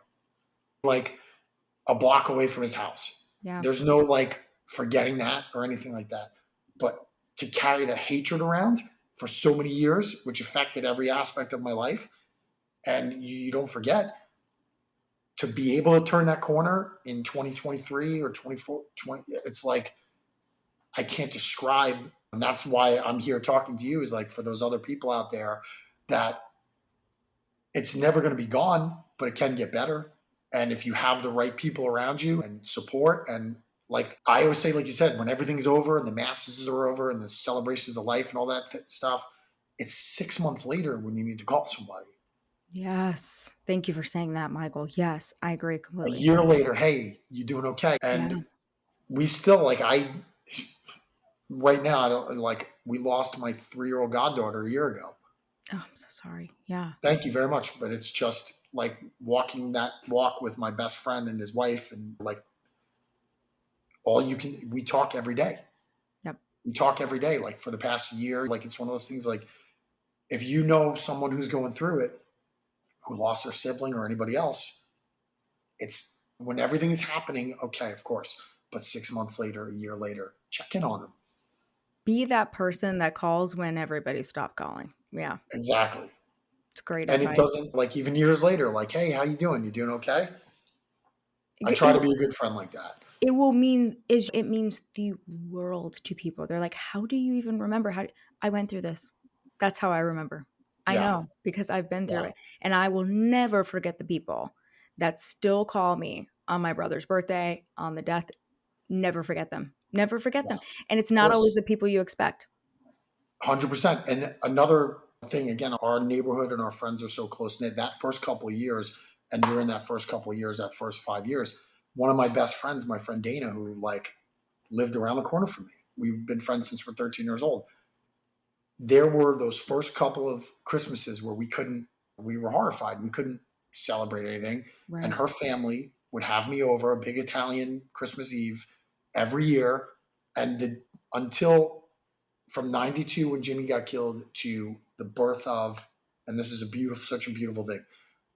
like a block away from his house. Yeah. There's no like forgetting that or anything like that. But to carry that hatred around for so many years, which affected every aspect of my life. And you don't forget, to be able to turn that corner in 2023 or 24, 20, it's like, I can't describe. And that's why I'm here talking to you, is like for those other people out there that it's never going to be gone, but it can get better. And if you have the right people around you and support, and like I always say, like you said, when everything's over and the masses are over and the celebrations of life and all that stuff, it's 6 months later when you need to call somebody. Yes. Thank you for saying that, Michael. Yes, I agree A completely. year later, hey, you doing okay? Yeah. And we still right now, I don't like, we lost my 3-year-old goddaughter a year ago. Oh, I'm so sorry. Yeah. Thank you very much. But it's just like walking that walk with my best friend and his wife, and like we talk every day. Yep. We talk every day, like for the past year. Like it's one of those things, like if you know someone who's going through it, who lost their sibling or anybody else, it's when everything is happening, okay, of course. But 6 months later, a year later, check in on them. Be that person that calls when everybody stopped calling. Yeah. Exactly. It's great And it advice. doesn't, like, even years later, like, hey, how you doing? You doing okay? I It, try to be a good friend like that. it will mean is it means the world to people. They're like, how do you even remember how I went through this? That's how I remember. I Yeah. know because I've been through Yeah. it. And I will never forget the people that still call me on my brother's birthday, on the death. Never forget them. Never forget Yeah. them. And it's Of not course. always the people you expect. 100%. And another thing, again, our neighborhood and our friends are so close knit. That first couple of years, and during that first couple of years, that first 5 years, one of my best friends, my friend Dana, who like lived around the corner from me. We've been friends since we're 13 years old. There were those first couple of Christmases where we were horrified. We couldn't celebrate anything. Right. And her family would have me over, a big Italian Christmas Eve every year. And until from 92 when Jimmy got killed to the birth of, and this is such a beautiful thing,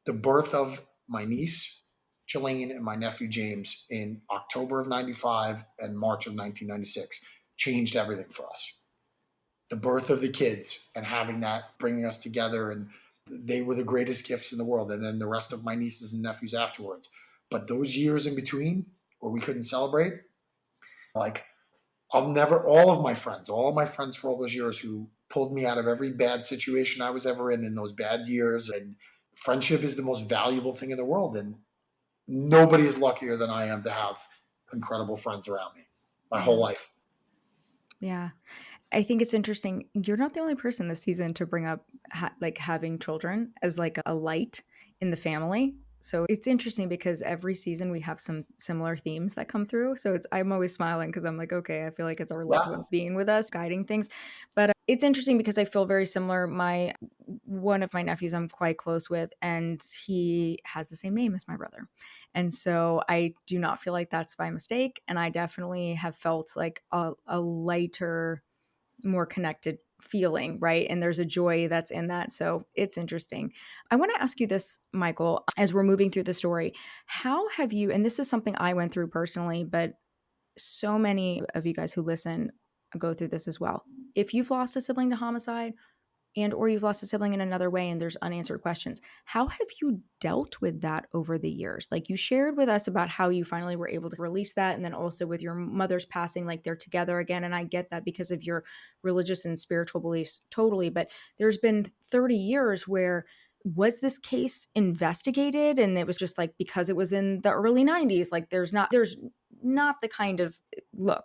the birth of my niece, Jelaine, and my nephew, James, in October of 95 and March of 1996 changed everything for us. The birth of the kids and having that, bringing us together, and they were the greatest gifts in the world. And then the rest of my nieces and nephews afterwards. But those years in between where we couldn't celebrate, like all of my friends for all those years who pulled me out of every bad situation I was ever in those bad years. And friendship is the most valuable thing in the world. And nobody is luckier than I am to have incredible friends around me my whole life. Yeah. I think it's interesting. You're not the only person this season to bring up like having children as like a light in the family. So it's interesting because every season we have some similar themes that come through. So I'm always smiling because I'm like, okay, I feel like it's our loved Yeah. ones being with us, guiding things. But it's interesting because I feel very similar. One of my nephews I'm quite close with, and he has the same name as my brother. And so I do not feel like that's by mistake. And I definitely have felt like a lighter, more connected feeling, right? And there's a joy that's in that. So it's interesting. I want to ask you this, Michael, as we're moving through the story, how have you, and this is something I went through personally, but so many of you guys who listen go through this as well. If you've lost a sibling to homicide, and or you've lost a sibling in another way and there's unanswered questions, how have you dealt with that over the years? Like you shared with us about how you finally were able to release that, and then also with your mother's passing, like they're together again, and I get that because of your religious and spiritual beliefs, totally. But there's been 30 years where, was this case investigated? And it was just like, because it was in the early 90s, like there's not the kind of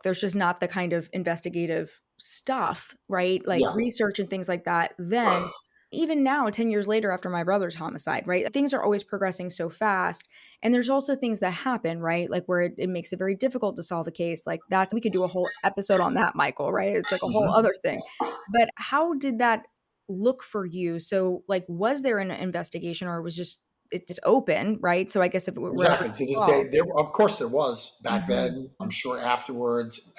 there's just not the kind of investigative stuff, right? Like Yeah. research and things like that. Then even now, 10 years later after my brother's homicide, right? Things are always progressing so fast. And there's also things that happen, right? Like where it makes it very difficult to solve a case. Like we could do a whole episode on that, Michael, right? It's like a whole other thing. But how did that look for you? So like, was there an investigation, or was just it's open, right? So I guess if it were ever Exactly. To this day, solved. of course there was back Mhm. then, I'm sure afterwards.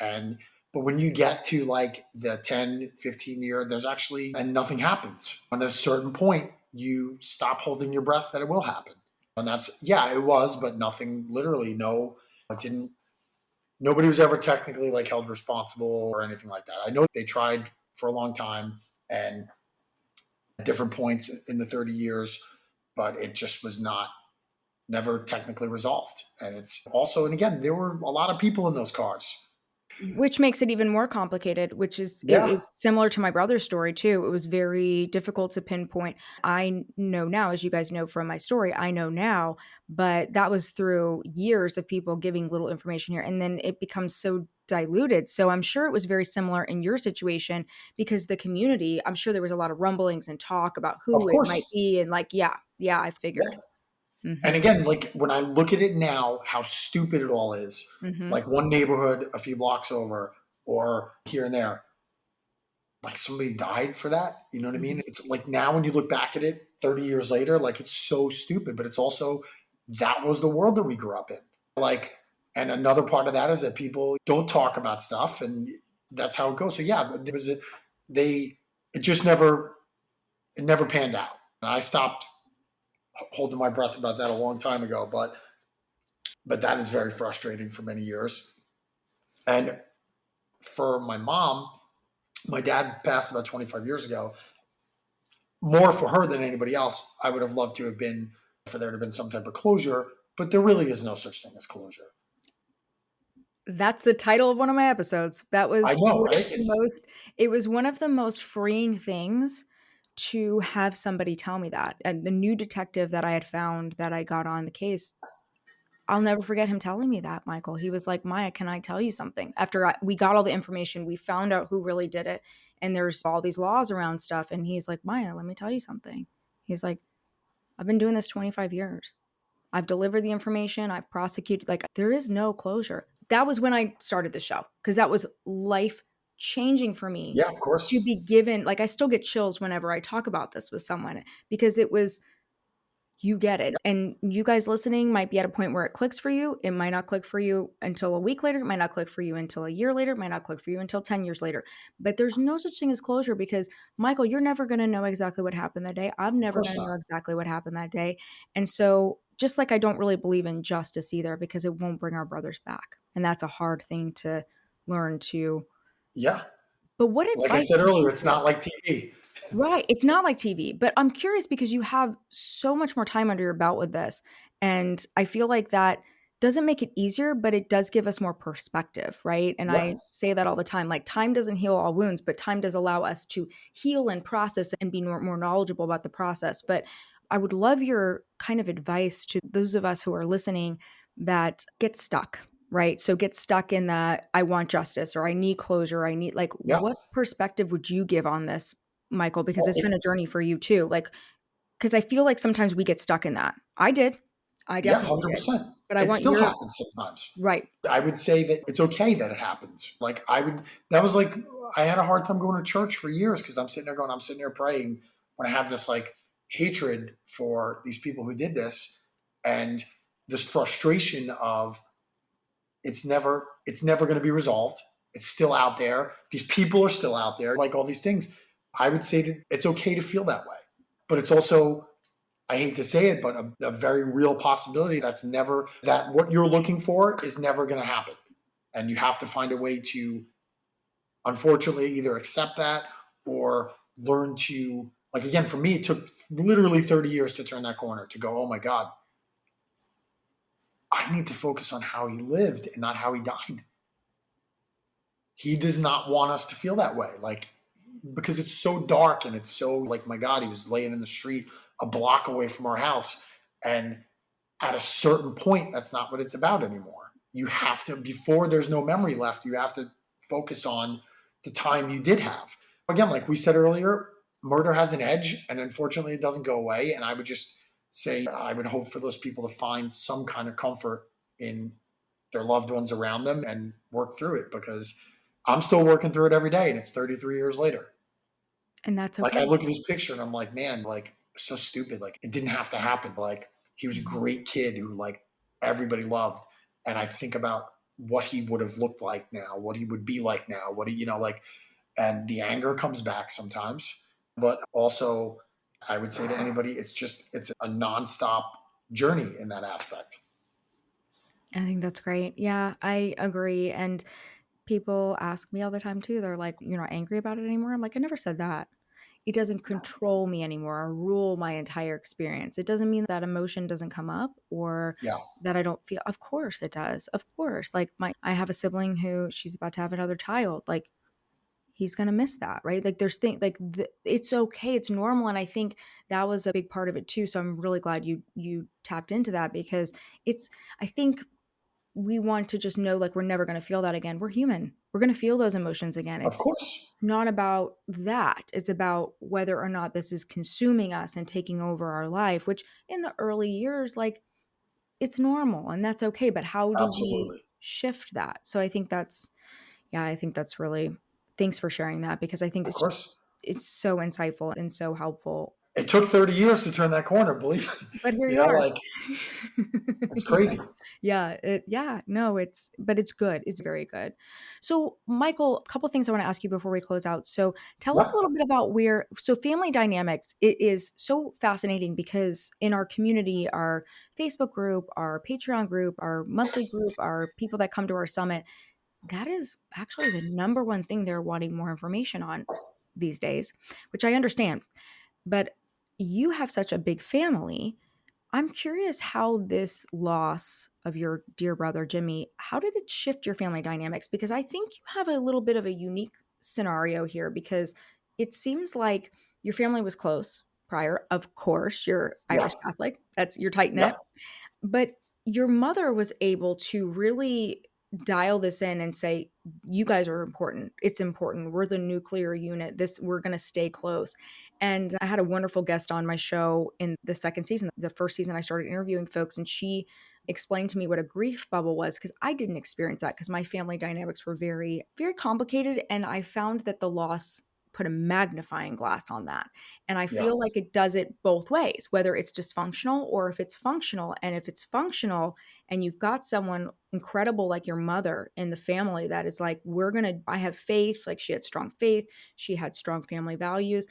But when you get to like the 10, 15 year, there's actually, and nothing happens. On a certain point, you stop holding your breath that it will happen. And that's, yeah, it was, but nothing, literally, no, it didn't, nobody was ever technically like held responsible or anything like that. I know they tried for a long time. and at different points in the 30 years, but it just was never technically resolved. And it's also, and again, there were a lot of people in those cars. Which makes it even more complicated, which is it Yeah, is similar to my brother's story too. It was very difficult to pinpoint. I know now, as you guys know from my story, I know now, but that was through years of people giving little information here. And then it becomes so diluted. So I'm sure it was very similar in your situation because the community, I'm sure there was a lot of rumblings and talk about of who it might course. be. And like, yeah, I figured. Yeah. And Hmm. again, like when I look at it now, how stupid it all is. Hmm. Like one neighborhood a few blocks over or here and there, like somebody died for that. You know what I mean? Hmm. It's like now when you look back at it 30 years later, like it's so stupid, but it's also that was the world that we grew up in. Like, and another part of that is that people don't talk about stuff and that's how it goes. So yeah, but there was they, it just it never panned out. And I stopped holding my breath about that a long time ago, but that is very frustrating for many years. And for my mom, my dad passed about 25 years ago. More for her than anybody else. I would have loved to have been for there to have been some type of closure, but there really is no such thing as closure. That's the title of one of my episodes. That I was know, one of right? the most it was one of the most freeing things to have somebody tell me that. And the new detective that I had found that I got on the case, I'll never forget him telling me that, Michael. He was like, "Maya, can I tell you something?" After we got all the information, we found out who really did it, and there's all these laws around stuff, and he's like, "Maya, let me tell you something." He's like, "I've been doing this 25 years. I've delivered the information, I've prosecuted, like, there is no closure." That was when I started the show because that was life changing for me Yeah, of to course. be given, like, I still get chills whenever I talk about this with someone because it was, you get it. And you guys listening might be at a point where it clicks for you. It might not click for you until a week later. It might not click for you until a year later. It might not click for you until 10 years later. But there's no such thing as closure because, Michael, you're never going to know exactly what happened that day. I'm Of never course going to not. know exactly what happened that day. And so, just like I don't really believe in justice either because it won't bring our brothers back. And that's a hard thing to learn to. Yeah. But what Like I advice said would earlier, you it's give? not like TV. Right. It's not like TV, but I'm curious because you have so much more time under your belt with this. And I feel like that doesn't make it easier, but it does give us more perspective, right? And Yeah. I say that all the time. Like, time doesn't heal all wounds, but time does allow us to heal and process and be more knowledgeable about the process. But I would love your kind of advice to those of us who are listening that get stuck, right? So get stuck in that I want justice or I need closure. I need, like, Yeah. what perspective would you give on this, Michael? Because Well, it's been a journey for you too. Like, because I feel like sometimes we get stuck in that. I did. I yeah, definitely did. 100%. But I It want still your happens sometimes. right. I would say that it's okay that it happens. Like that was like, I had a hard time going to church for years because I'm sitting there praying when I have this like hatred for these people who did this and this frustration of it's never going to be resolved. It's still out there. These people are still out there, like all these things. I would say that it's okay to feel that way, but it's also, I hate to say it, but a very real possibility that what you're looking for is never going to happen. And you have to find a way to, unfortunately, either accept that or learn to, like, again, for me, it took literally 30 years to turn that corner to go, oh my God, I need to focus on how he lived and not how he died. He does not want us to feel that way. Like, because it's so dark and it's so like, my God, he was laying in the street a block away from our house. And at a certain point, that's not what it's about anymore. You have to, before there's no memory left, you have to focus on the time you did have. Again, like we said earlier, murder has an edge, and unfortunately, it doesn't go away. And I would just say, I would hope for those people to find some kind of comfort in their loved ones around them and work through it because I'm still working through it every day, and it's 33 years later. And that's Like I okay. look at his picture and I'm like, man, like so stupid. Like it didn't have to happen. Like he was a Mhm. great kid who like everybody loved. And I think about what he would have looked like now, what he would be like now, what he, like, and the anger comes back sometimes. But also, I would say to anybody, it's a nonstop journey in that aspect. I think that's great. Yeah, I agree. And people ask me all the time too. They're like, "You're not angry about it anymore?" I'm like, "I never said that." it doesn't control me anymore or rule my entire experience. It doesn't mean that emotion doesn't come up or Yeah, that I don't feel. Of course it does. Of course. Like I have a sibling who she's about to have another child. Like he's going to miss that, right? Like there's things like it's okay. It's normal. And I think that was a big part of it too. So I'm really glad you tapped into that because I think we want to just know like we're never going to feel that again. We're human. We're going to feel those emotions again. of course. It's not about that. It's about whether or not this is consuming us and taking over our life, which in the early years, like it's normal and that's okay. But how do we Absolutely. shift that? So I think that's really, thanks for sharing that because I think Of course. it's so insightful and so helpful. It took 30 years to turn that corner, believe me. But here you are. Like, it's crazy. No, but it's good. It's very good. So, Michael, a couple things I want to ask you before we close out. So, tell us Yeah. a little bit about family dynamics. It is so fascinating because in our community, our Facebook group, our Patreon group, our monthly group, our people that come to our summit, that is actually the number one thing they're wanting more information on these days, which I understand. But you have such a big family. I'm curious how this loss of your dear brother Jimmy, how did it shift your family dynamics? Because I think you have a little bit of a unique scenario here because it seems like your family was close prior. Of course, you're Yeah. Irish Catholic. That's your tight Yeah. knit. But your mother was able to really dial this in and say, you guys are important. It's important. We're the nuclear unit. We're going to stay close. And I had a wonderful guest on my show in the second season. The first season I started interviewing folks and she explained to me what a grief bubble was because I didn't experience that because my family dynamics were very, very complicated. And I found that the loss put a magnifying glass on that. And I Yeah. feel like it does it both ways, whether it's dysfunctional or if it's functional. And if it's functional and you've got someone incredible like your mother in the family that is like, I have faith, like she had strong faith, she had strong family values.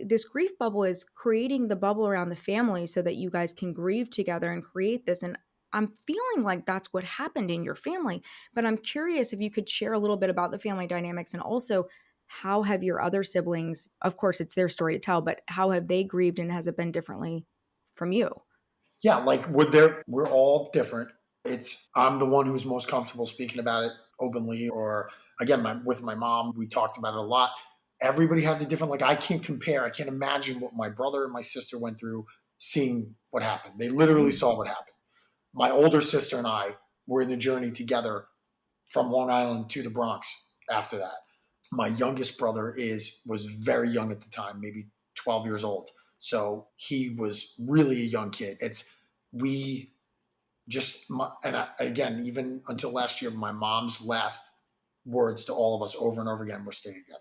This grief bubble is creating the bubble around the family so that you guys can grieve together and create this. And I'm feeling like that's what happened in your family. But I'm curious if you could share a little bit about the family dynamics and also how have your other siblings, of course, it's their story to tell, but how have they grieved and has it been differently from you? Yeah. Like, we're all different. I'm the one who's most comfortable speaking about it openly, or again, with my mom, we talked about it a lot. Everybody has a different, like, I can't compare. I can't imagine what my brother and my sister went through seeing what happened. They literally saw what happened. My older sister and I were in the journey together from Long Island to the Bronx after that. My youngest brother was very young at the time, maybe 12 years old. So he was really a young kid. We just, again, even until last year, my mom's last words to all of us over and over again were stay together.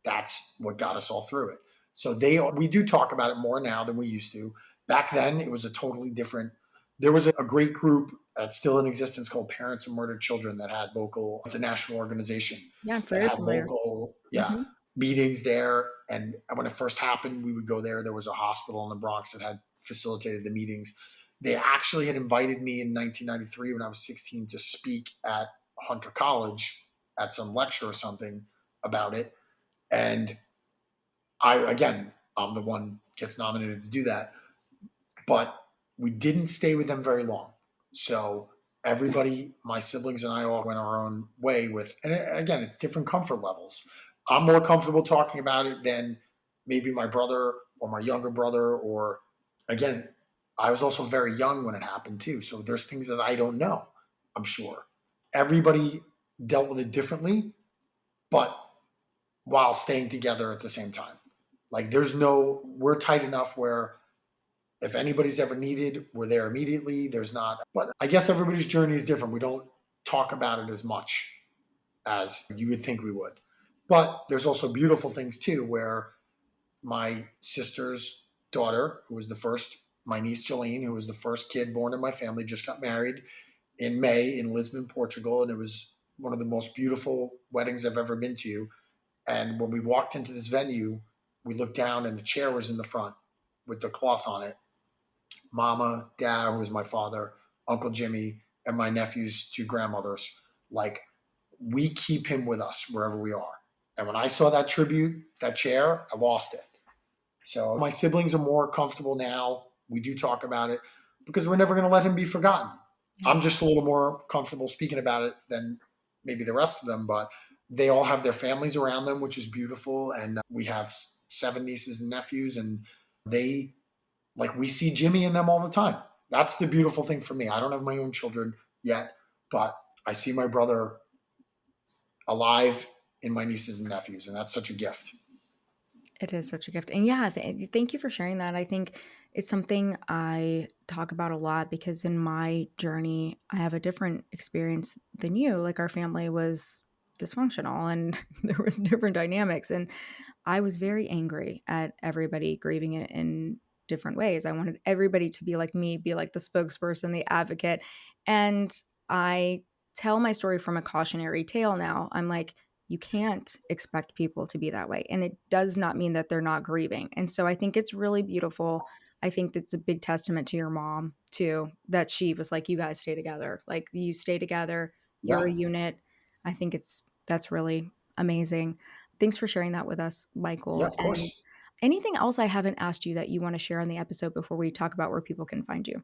That's what got us all through it. So we do talk about it more now than we used to. Back then, it was a totally different. There was a great group that's still in existence called Parents of Murdered Children that had local. It's a national organization Yeah, I'm that very had familiar. local, yeah, Hmm. meetings there. And when it first happened, we would go there. There was a hospital in the Bronx that had facilitated the meetings. They actually had invited me in 1993 when I was 16 to speak at Hunter College at some lecture or something about it. And I'm the one gets nominated to do that. But we didn't stay with them very long. So everybody, my siblings and I all went our own way and again, it's different comfort levels. I'm more comfortable talking about it than maybe my brother or my younger brother, or again, I was also very young when it happened too. So there's things that I don't know, I'm sure. Everybody dealt with it differently, but while staying together at the same time. Like we're tight enough where if anybody's ever needed, we're there immediately. There's not, but I guess everybody's journey is different. We don't talk about it as much as you would think we would. But there's also beautiful things too, where my sister's daughter, who was the first, my niece Jolene, who was the first kid born in my family, just got married in May in Lisbon, Portugal. And it was one of the most beautiful weddings I've ever been to. And when we walked into this venue, we looked down and the chair was in the front with the cloth on it. Mama, Dad, who was my father, Uncle Jimmy, and my nephew's two grandmothers. Like, we keep him with us wherever we are. And when I saw that tribute, that chair, I lost it. So my siblings are more comfortable now. We do talk about it because we're never going to let him be forgotten. Yeah. I'm just a little more comfortable speaking about it than maybe the rest of them, but they all have their families around them, which is beautiful. And we have 7 nieces and nephews, and they, like, we see Jimmy in them all the time. That's the beautiful thing for me. I don't have my own children yet, but I see my brother alive in my nieces and nephews, and that's such a gift. It is such a gift. And yeah, thank you for sharing that. I think it's something I talk about a lot because in my journey, I have a different experience than you. Like our family was dysfunctional and there was different dynamics. And I was very angry at everybody grieving it in different ways. I wanted everybody to be like me, be like the spokesperson, the advocate. And I tell my story from a cautionary tale now. I'm like, you can't expect people to be that way. And it does not mean that they're not grieving. And so I think it's really beautiful. I think that's a big testament to your mom, too, that she was like, you guys stay together. Like, you stay together, you're Yeah. a unit. I think that's really amazing. Thanks for sharing that with us, Yeah, Michael. of And course. anything else I haven't asked you that you want to share on the episode before we talk about where people can find you?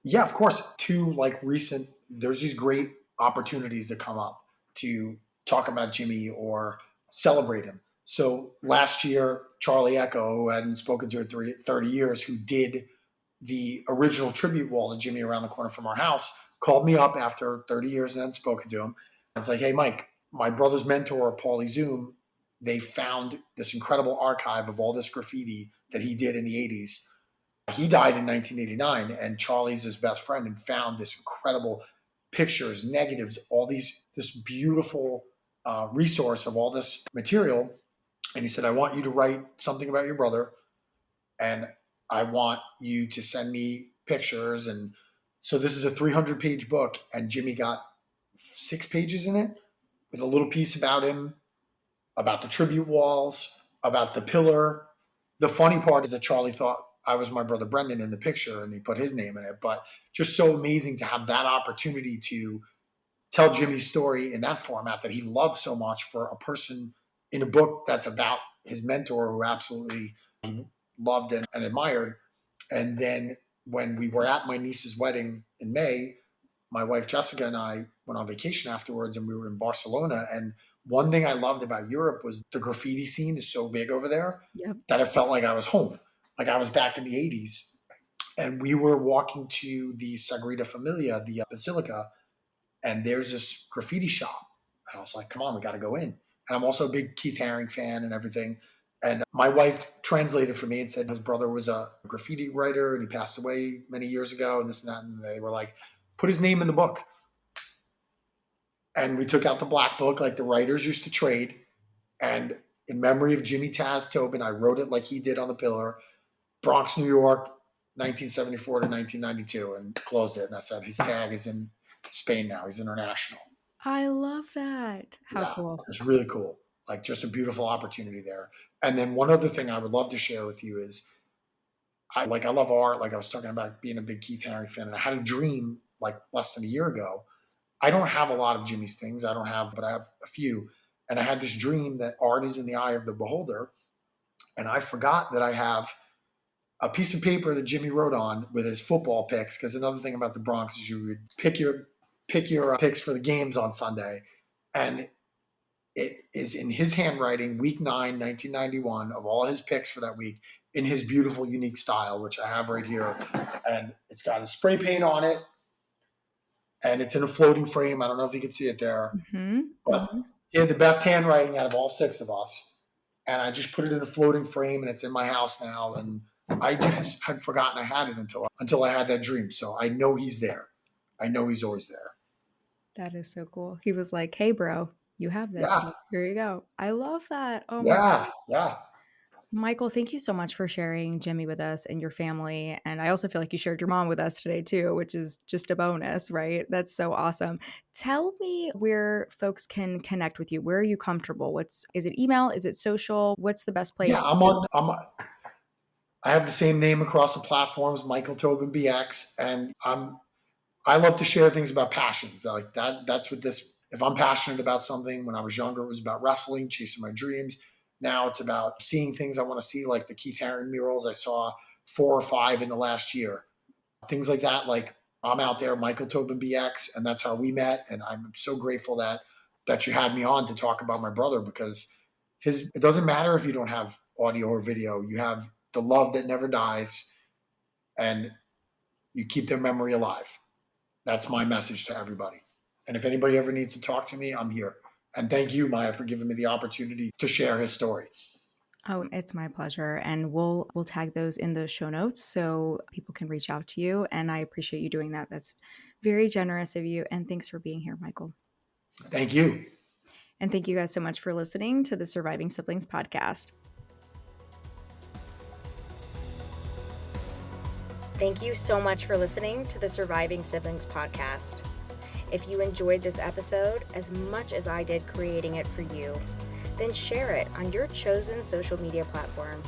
Yeah, of course. There's these great opportunities that come up to talk about Jimmy or celebrate him. So last year, Charlie Echo, who I hadn't spoken to in 30 years, who did the original tribute wall to Jimmy around the corner from our house, called me up after 30 years and hadn't spoken to him. I was like, hey, Mike, my brother's mentor, Paulie Zoom, they found this incredible archive of all this graffiti that he did in the 80s. He died in 1989, and Charlie's his best friend, and found this incredible pictures, negatives, this beautiful resource of all this material. And he said, I want you to write something about your brother, and I want you to send me pictures. And so this is a 300-page book, and Jimmy got 6 pages in it with a little piece about him, about the tribute walls, about the pillar. The funny part is that Charlie thought I was my brother Brendan in the picture and he put his name in it. But just so amazing to have that opportunity to tell Jimmy's story in that format that he loves so much for a person in a book that's about his mentor who absolutely he loved and admired. And then when we were at my niece's wedding in May, my wife Jessica and I went on vacation afterwards, and we were in Barcelona. And one thing I loved about Europe was the graffiti scene is so big over there Yep. that it felt like I was home, like I was back in the 80s. And we were walking to the Sagrada Familia, the Basilica, and there's this graffiti shop. And I was like, come on, we got to go in. And I'm also a big Keith Haring fan and everything. And my wife translated for me and said his brother was a graffiti writer and he passed away many years ago and this and that. And they were like, put his name in the book. And we took out the black book like the writers used to trade. And in memory of Jimmy Taz Tobin, I wrote it like he did on the pillar, Bronx, New York, 1974 to 1992, and closed it. And I said, his tag is in Spain now. He's international. I love that. How Yeah, cool. it's really cool. Like, just a beautiful opportunity there. And then one other thing I would love to share with you is I love art. Like I was talking about being a big Keith Haring fan, and I had a dream like less than a year ago. I don't have a lot of Jimmy's things. But I have a few. And I had this dream that art is in the eye of the beholder. And I forgot that I have a piece of paper that Jimmy wrote on with his football picks. Because another thing about the Bronx is you would pick your picks for the games on Sunday, and it is in his handwriting, week 9, 1991, of all his picks for that week in his beautiful, unique style, which I have right here. And it's got a spray paint on it, and it's in a floating frame. I don't know if you can see it there, Mm-hmm. but Mm-hmm. he had the best handwriting out of all 6 of us. And I just put it in a floating frame, and it's in my house now. And I just had forgotten I had it until I had that dream. So I know he's there. I know he's always there. That is so cool. He was like, hey, bro, you have this. Yeah, Like, here you go. I love that. Oh my yeah, gosh. yeah. Michael, thank you so much for sharing Jimmy with us and your family. And I also feel like you shared your mom with us today, too, which is just a bonus, right? That's so awesome. Tell me where folks can connect with you. Where are you comfortable? Is it email? Is it social? What's the best Yeah, place? Because I have the same name across the platforms, Michael Tobin BX, and I love to share things about passions. Like that's what this. If I'm passionate about something, when I was younger, it was about wrestling, chasing my dreams. Now it's about seeing things I want to see, like the Keith Haring murals. I saw 4 or 5 in the last year. Things like that, like I'm out there, Michael Tobin BX, and that's how we met. And I'm so grateful that you had me on to talk about my brother, because it doesn't matter if you don't have audio or video. You have the love that never dies, and you keep their memory alive. That's my message to everybody. And if anybody ever needs to talk to me, I'm here. And thank you, Maya, for giving me the opportunity to share his story. Oh, it's my pleasure. And we'll tag those in the show notes so people can reach out to you. And I appreciate you doing that. That's very generous of you. And thanks for being here, Michael. Thank you. And thank you guys so much for listening to the Surviving Siblings podcast. Thank you so much for listening to the Surviving Siblings podcast. If you enjoyed this episode as much as I did creating it for you, then share it on your chosen social media platform.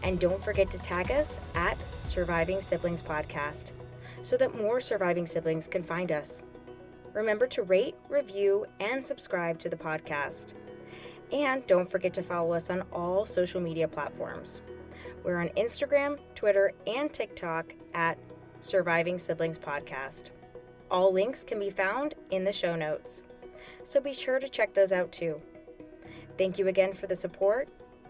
And don't forget to tag us at Surviving Siblings Podcast so that more surviving siblings can find us. Remember to rate, review, and subscribe to the podcast. And don't forget to follow us on all social media platforms. We're on Instagram, Twitter, and TikTok at Surviving Siblings Podcast. All links can be found in the show notes, so be sure to check those out too. Thank you again for the support.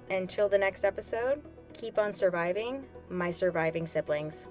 Until the next episode, keep on surviving, my surviving siblings.